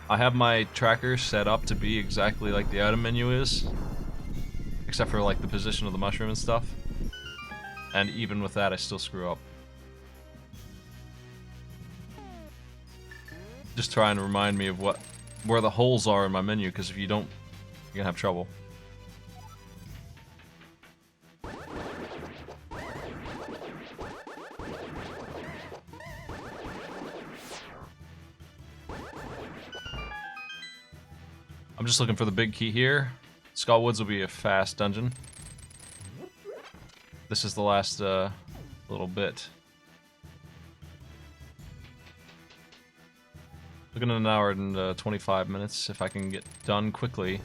I have my tracker set up to be exactly like the item menu is, except for like the position of the mushroom and stuff. And even with that, I still screw up. Just trying to remind me of where the holes are in my menu, because if you don't, you're gonna have trouble. I'm just looking for the big key here. Skull Woods will be a fast dungeon. This is the last little bit. Looking at an hour and 25 minutes if I can get done quickly.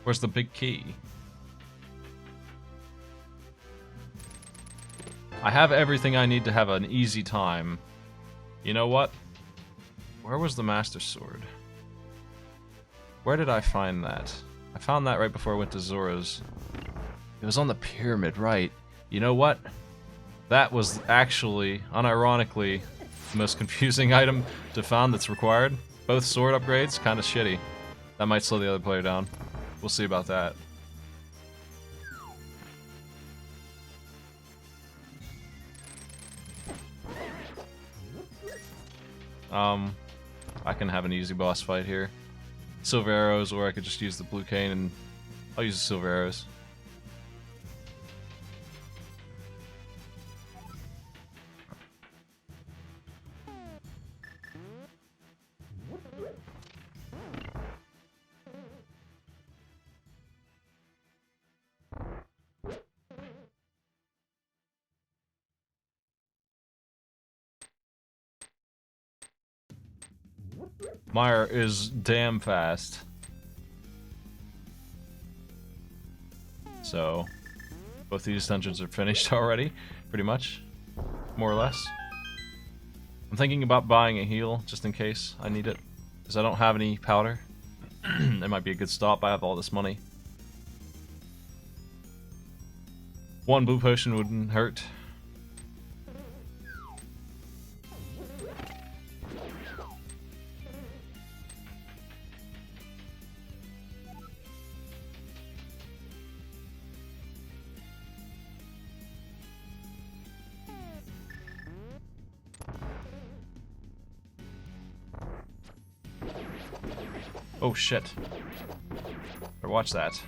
Where's the big key? I have everything I need to have an easy time. You know what? Where was the Master Sword? Where did I find that? I found that right before I went to Zora's. It was on the pyramid, right? You know what? That was actually, unironically, the most confusing item to find that's required. Both sword upgrades, kind of shitty. That might slow the other player down. We'll see about that. I can have an easy boss fight here. Silver arrows, or I could just use the blue cane, and I'll use the silver arrows. Meyer is damn fast. So, both these dungeons are finished already, pretty much. More or less. I'm thinking about buying a heal, just in case I need it. Because I don't have any powder. It might be a good stop, I have all this money. One blue potion wouldn't hurt. Oh shit. Better watch that.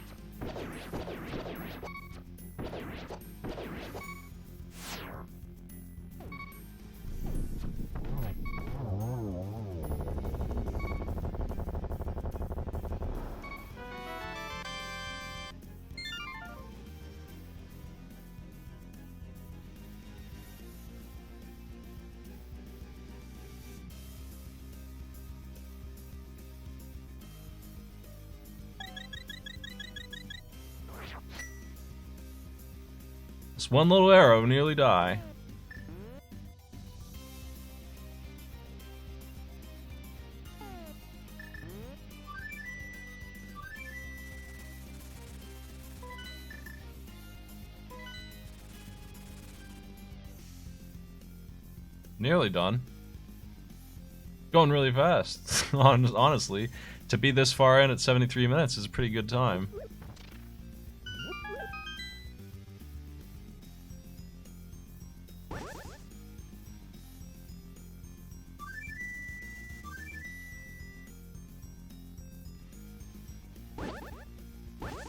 This one little arrow nearly die. Nearly done. Going really fast, honestly. To be this far in at 73 minutes is a pretty good time.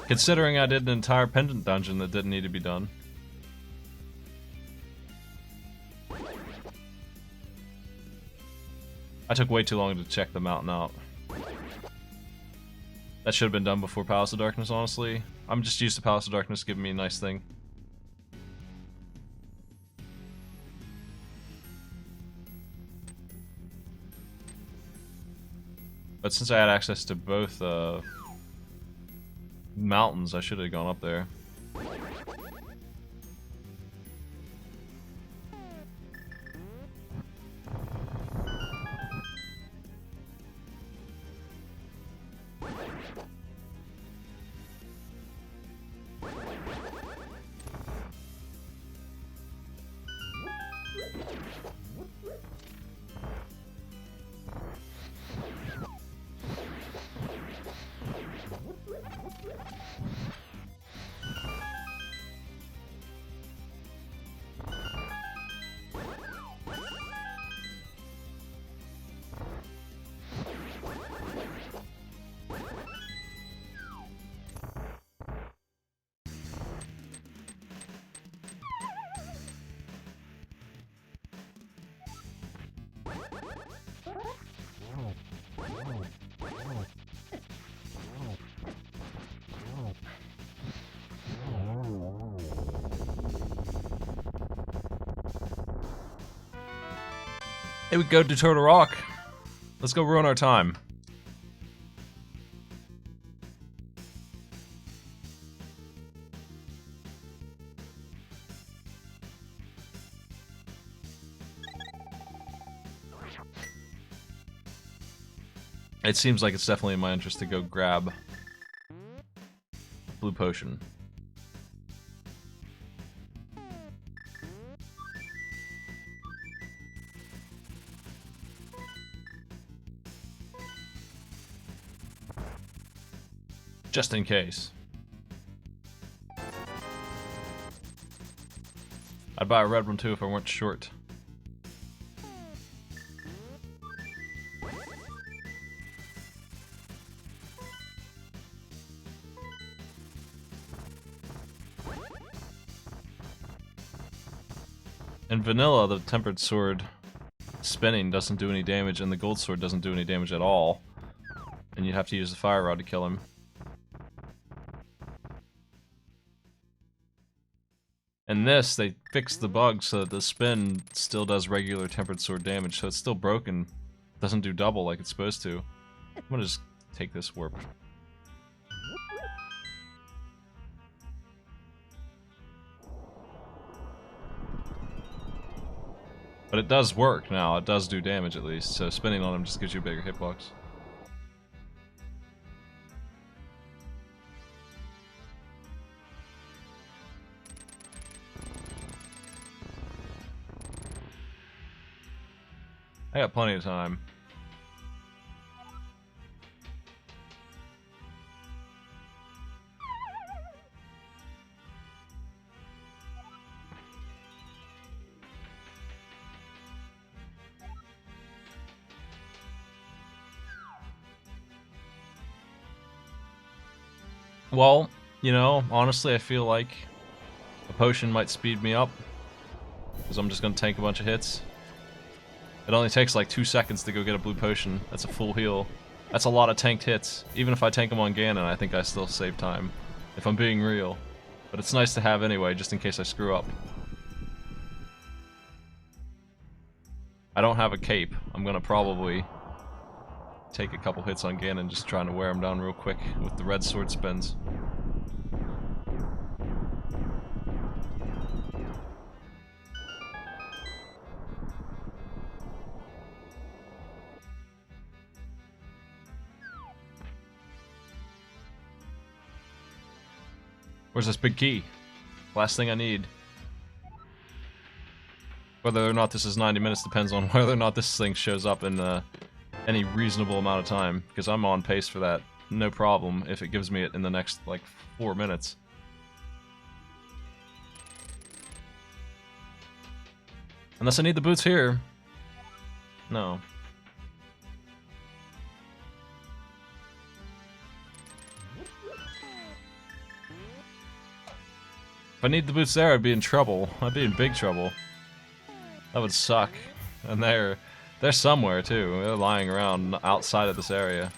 Considering I did an entire pendant dungeon that didn't need to be done. I took way too long to check the mountain out. That should have been done before Palace of Darkness, honestly. I'm just used to Palace of Darkness giving me a nice thing. But since I had access to both mountains, I should have gone up there. Hey, we go to Turtle Rock. Let's go ruin our time. It seems like it's definitely in my interest to go grab blue potion. Just in case. I'd buy a red one too if I weren't short. In vanilla, the tempered sword spinning doesn't do any damage, and the gold sword doesn't do any damage at all. And you'd have to use the fire rod to kill him. In this, they fixed the bug so that the spin still does regular tempered sword damage, so it's still broken. Doesn't do double like it's supposed to. I'm gonna just take this warp. But it does work now, it does do damage at least, so spinning on him just gives you a bigger hitbox. I got plenty of time. Well, you know, honestly, I feel like a potion might speed me up, because I'm just gonna tank a bunch of hits. It only takes like 2 seconds to go get a blue potion. That's a full heal. That's a lot of tanked hits. Even if I tank them on Ganon, I think I still save time, if I'm being real. But it's nice to have anyway, just in case I screw up. I don't have a cape. I'm gonna probably take a couple hits on Ganon, just trying to wear him down real quick with the red sword spins. Where's this big key? Last thing I need. Whether or not this is 90 minutes depends on whether or not this thing shows up in any reasonable amount of time, because I'm on pace for that, no problem, if it gives me it in the next, like, 4 minutes. Unless I need the boots here. No. If I need the boots there, I'd be in trouble. I'd be in big trouble. That would suck. And they're somewhere, too. They're lying around outside of this area.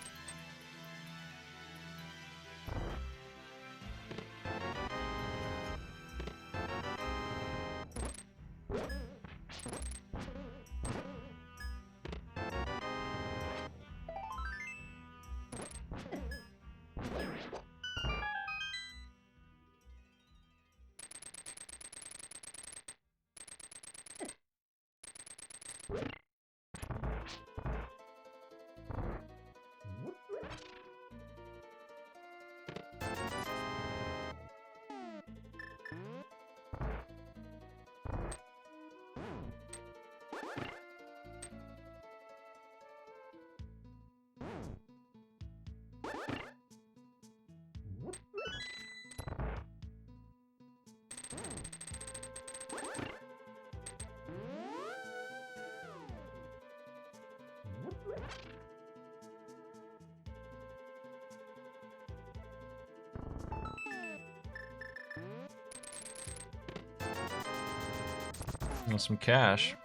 And some cash.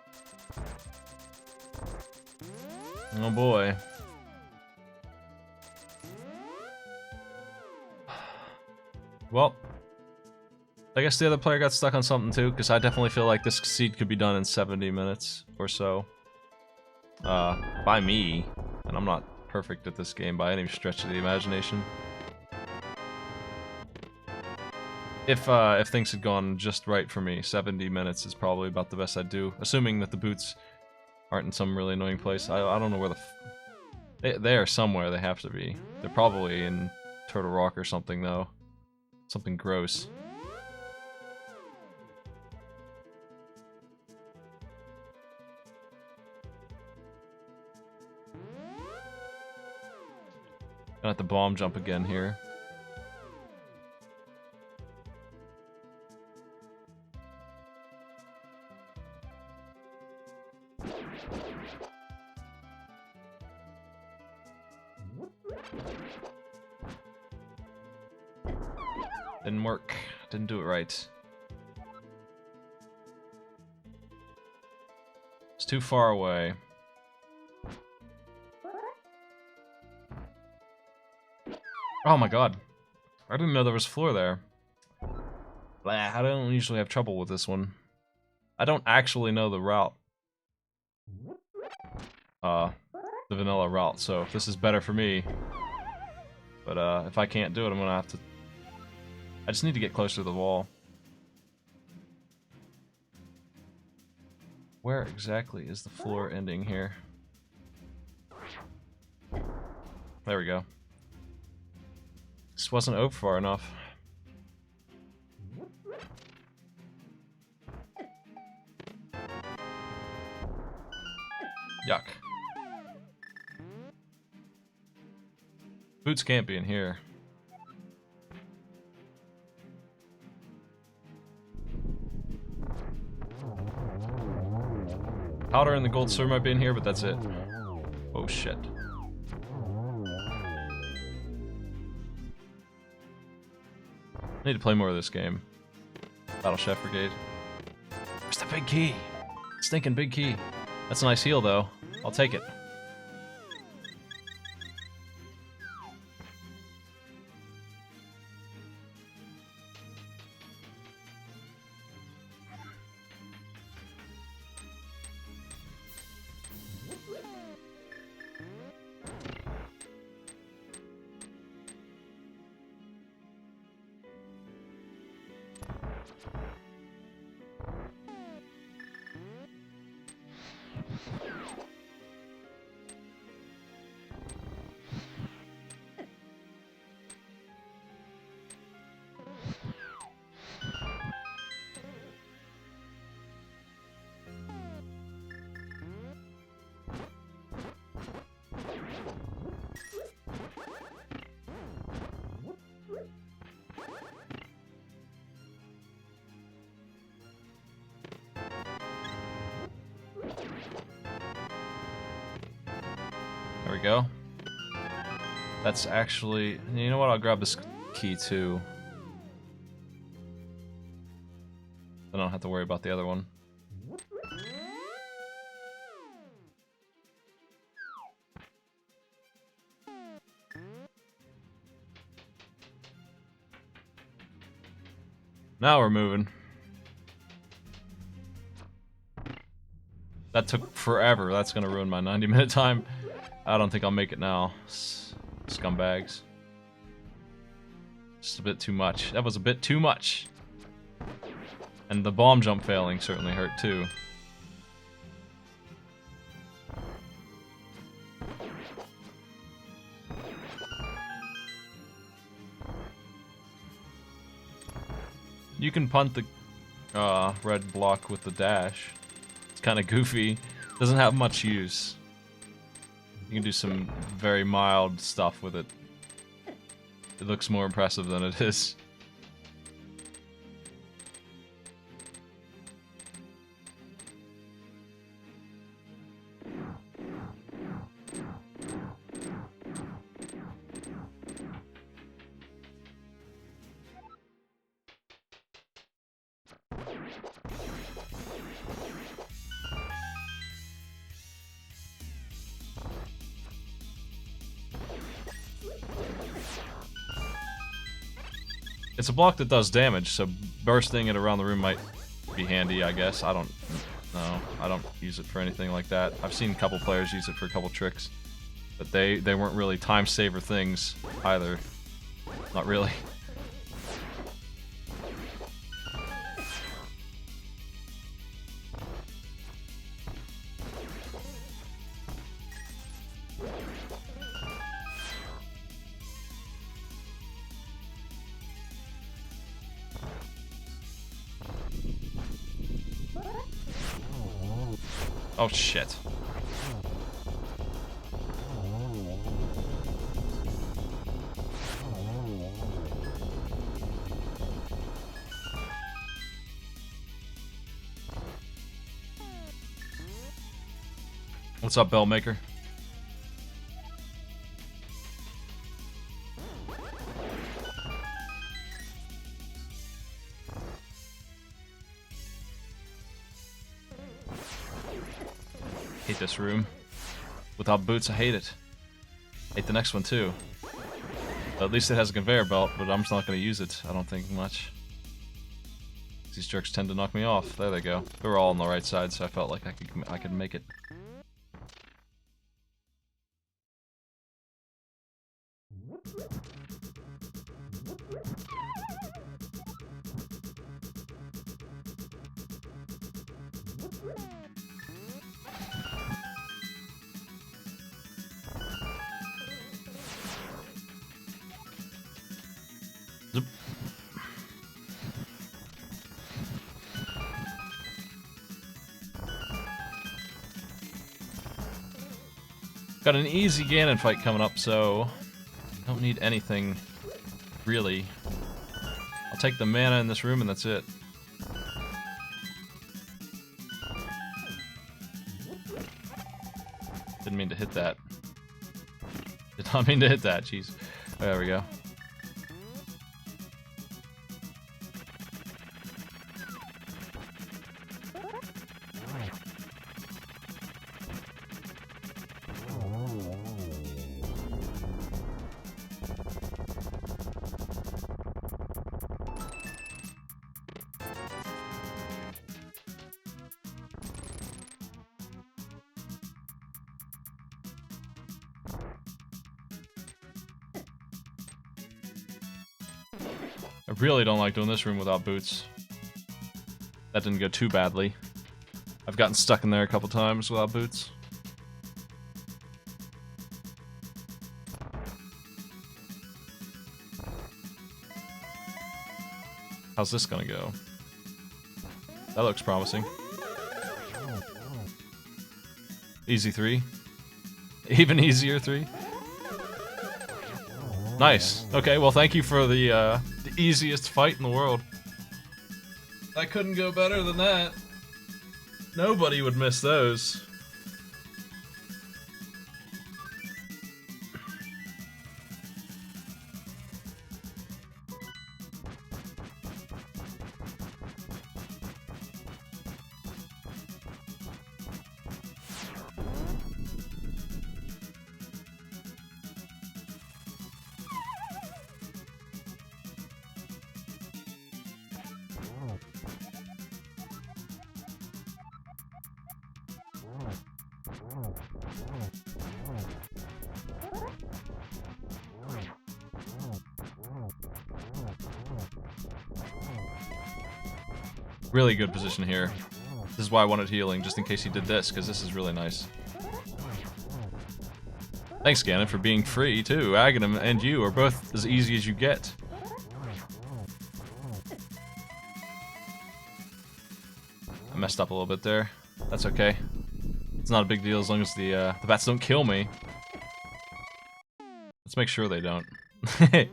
Oh boy. Well, I guess the other player got stuck on something too, because I definitely feel like this seed could be done in 70 minutes or so. by me, and I'm not perfect at this game by any stretch of the imagination. If things had gone just right for me, 70 minutes is probably about the best I'd do, assuming that the boots aren't in some really annoying place. I don't know where they are somewhere, they have to be. They're probably in Turtle Rock or something, though. Something gross. Gonna have to bomb jump again here. Didn't work. Didn't do it right. It's too far away. Oh my god. I didn't know there was floor there. Blah, I don't usually have trouble with this one. I don't actually know the route. The vanilla route, so this is better for me. But if I can't do it, I'm gonna have to... I just need to get closer to the wall. Where exactly is the floor ending here? There we go. This wasn't over far enough. Yuck. Boots can't be in here. Powder and the gold sword might be in here, but that's it. Oh shit. I need to play more of this game. Battle Chef Brigade. Where's the big key? Stinking big key. That's a nice heal, though. I'll take it. There we go. That's actually... You know what? I'll grab this key too. I don't have to worry about the other one. Now we're moving. That took forever. That's gonna ruin my 90-minute time. I don't think I'll make it now. Scumbags. Just a bit too much. That was a bit too much. And the bomb jump failing certainly hurt too. You can punt the red block with the dash. It's kind of goofy. Doesn't have much use. You can do some very mild stuff with it. It looks more impressive than it is. It's a block that does damage, so bursting it around the room might be handy, I guess. I don't No, I don't use it for anything like that. I've seen a couple players use it for a couple tricks, but they weren't really time saver things either. Not really. Oh shit. What's up, Bellmaker? Hate this room. Without boots, I hate it. Hate the next one too. At least it has a conveyor belt, but I'm just not going to use it, I don't think, much. These jerks tend to knock me off. There they go. They were all on the right side, so I felt like I could make it. Zip. Got an easy Ganon fight coming up, so don't need anything, really. I'll take the mana in this room and that's it. Didn't mean to hit that. Did not mean to hit that, jeez. There we go. I really don't like doing this room without boots. That didn't go too badly. I've gotten stuck in there a couple times without boots. How's this gonna go? That looks promising. Easy 3. Even easier 3. Nice. Okay, well thank you for the easiest fight in the world. I couldn't go better than that. Nobody would miss those. Really good position here. This is why I wanted healing, just in case he did this, because this is really nice. Thanks, Ganon, for being free, too. Aghanim and you are both as easy as you get. I messed up a little bit there. That's okay. It's not a big deal as long as the bats don't kill me. Let's make sure they don't. I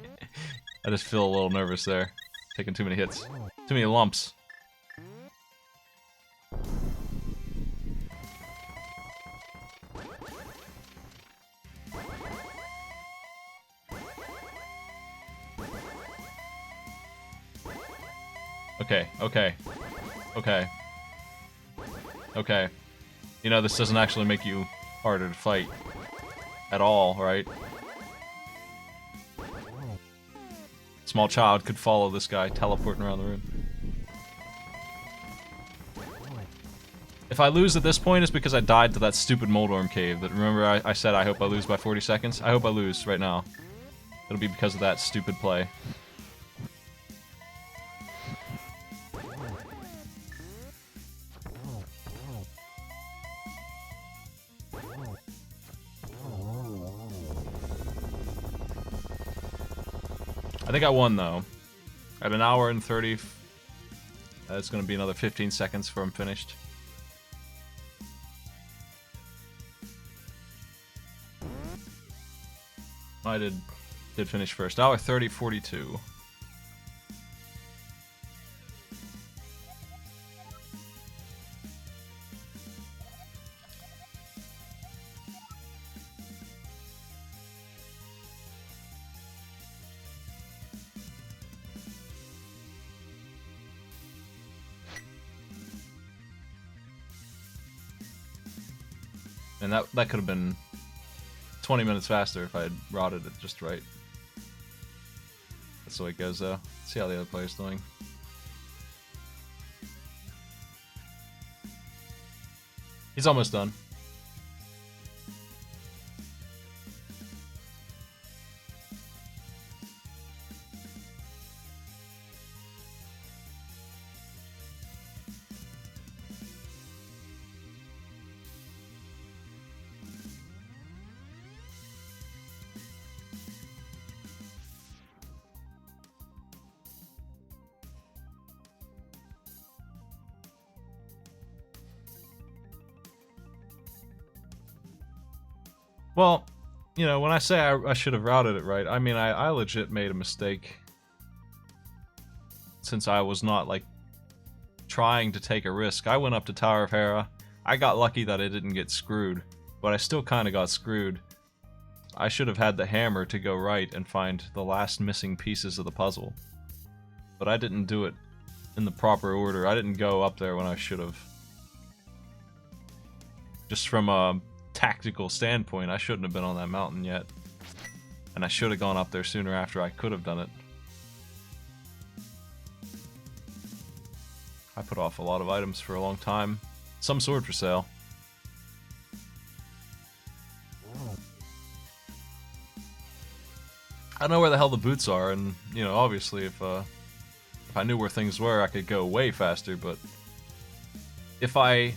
just feel a little nervous there. Taking too many hits. Too many lumps. Okay, okay. Okay. Okay. You know, this doesn't actually make you harder to fight. At all, right? Small child could follow this guy teleporting around the room. If I lose at this point, it's because I died to that stupid Moldorm cave. That remember I said I hope I lose by 40 seconds? I hope I lose right now. It'll be because of that stupid play. I think I won, though. At an hour and 30... It's going to be another 15 seconds before I'm finished. I did finish first. Hour 30:42. And that could have been 20 minutes faster if I had routed it just right. That's the way it goes, though. Let's see how the other player's doing. He's almost done. Well, you know, when I say I should have routed it right, I mean, I legit made a mistake. Since I was not, like, trying to take a risk. I went up to Tower of Hera. I got lucky that I didn't get screwed, but I still kind of got screwed. I should have had the hammer to go right and find the last missing pieces of the puzzle. But I didn't do it in the proper order. I didn't go up there when I should have. Just from a tactical standpoint, I shouldn't have been on that mountain yet. And I should have gone up there sooner after I could have done it. I put off a lot of items for a long time. Some sword for sale. I don't know where the hell the boots are, and, you know, obviously if I knew where things were, I could go way faster, but if I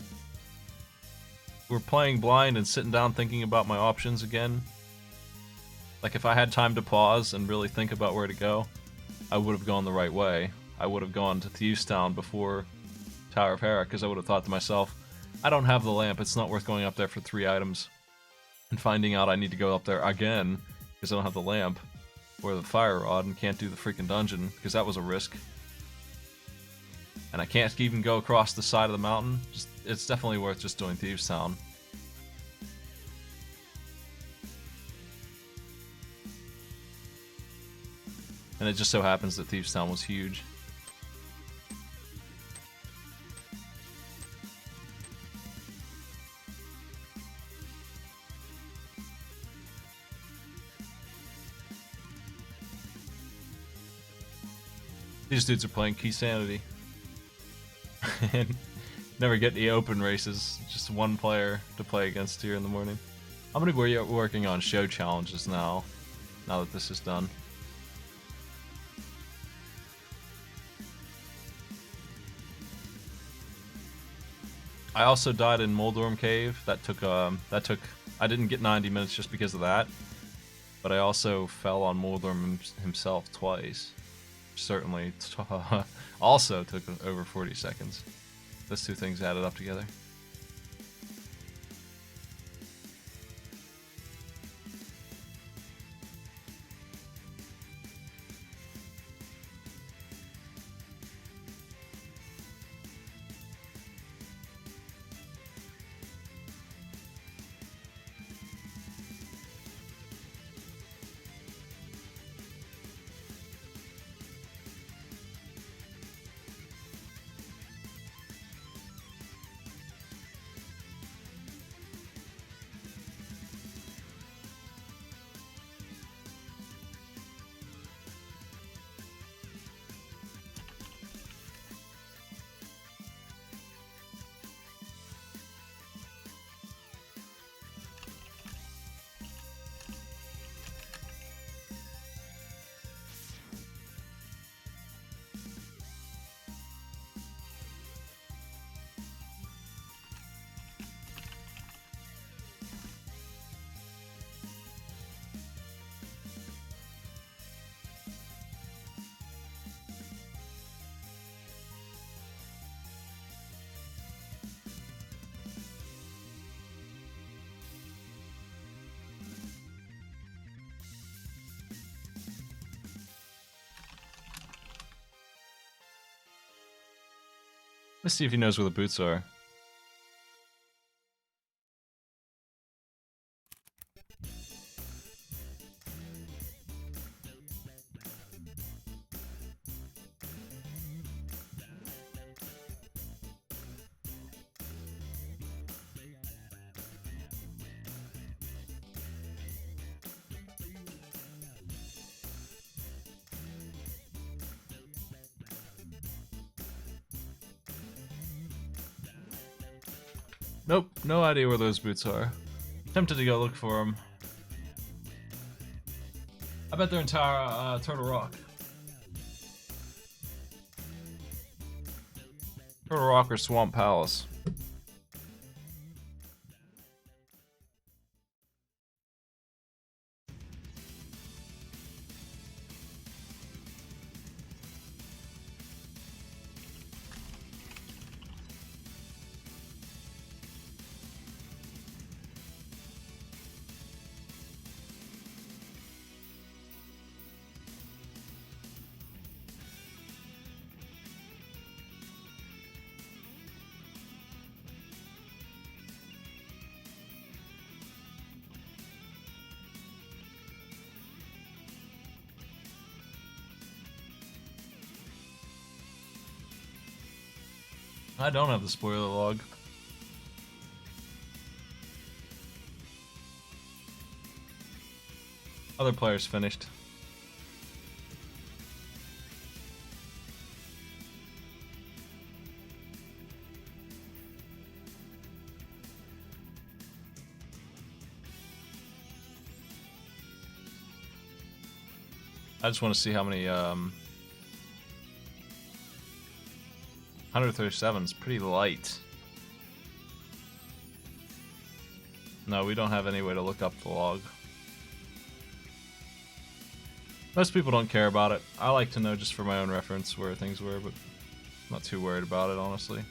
were playing blind and sitting down thinking about my options again, like if I had time to pause and really think about where to go, I would have gone the right way. I would have gone to Thieves Town before Tower of Hera, because I would have thought to myself, I don't have the lamp, it's not worth going up there for 3 items. And finding out I need to go up there again, because I don't have the lamp, or the fire rod, and can't do the freaking dungeon, because that was a risk. And I can't even go across the side of the mountain. It's definitely worth just doing Thieves Town. And it just so happens that Thieves Town was huge. These dudes are playing Key Sanity. And never get the open races, just one player to play against here in the morning. I'm gonna be working on show challenges now that this is done. I also died in Moldorm Cave. That took I didn't get 90 minutes just because of that. But I also fell on Moldorm himself twice. Certainly also took over 40 seconds. Those two things added up together. Let's see if he knows where the boots are. Nope, no idea where those boots are. Tempted to go look for them. I bet they're in Turtle Rock. Turtle Rock or Swamp Palace. I don't have the spoiler log. Other players finished. I just want to see how many 137 is pretty light. No, we don't have any way to look up the log. Most people don't care about it. I like to know just for my own reference where things were, but I'm not too worried about it, honestly.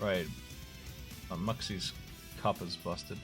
Right. Muxie's cup is busted.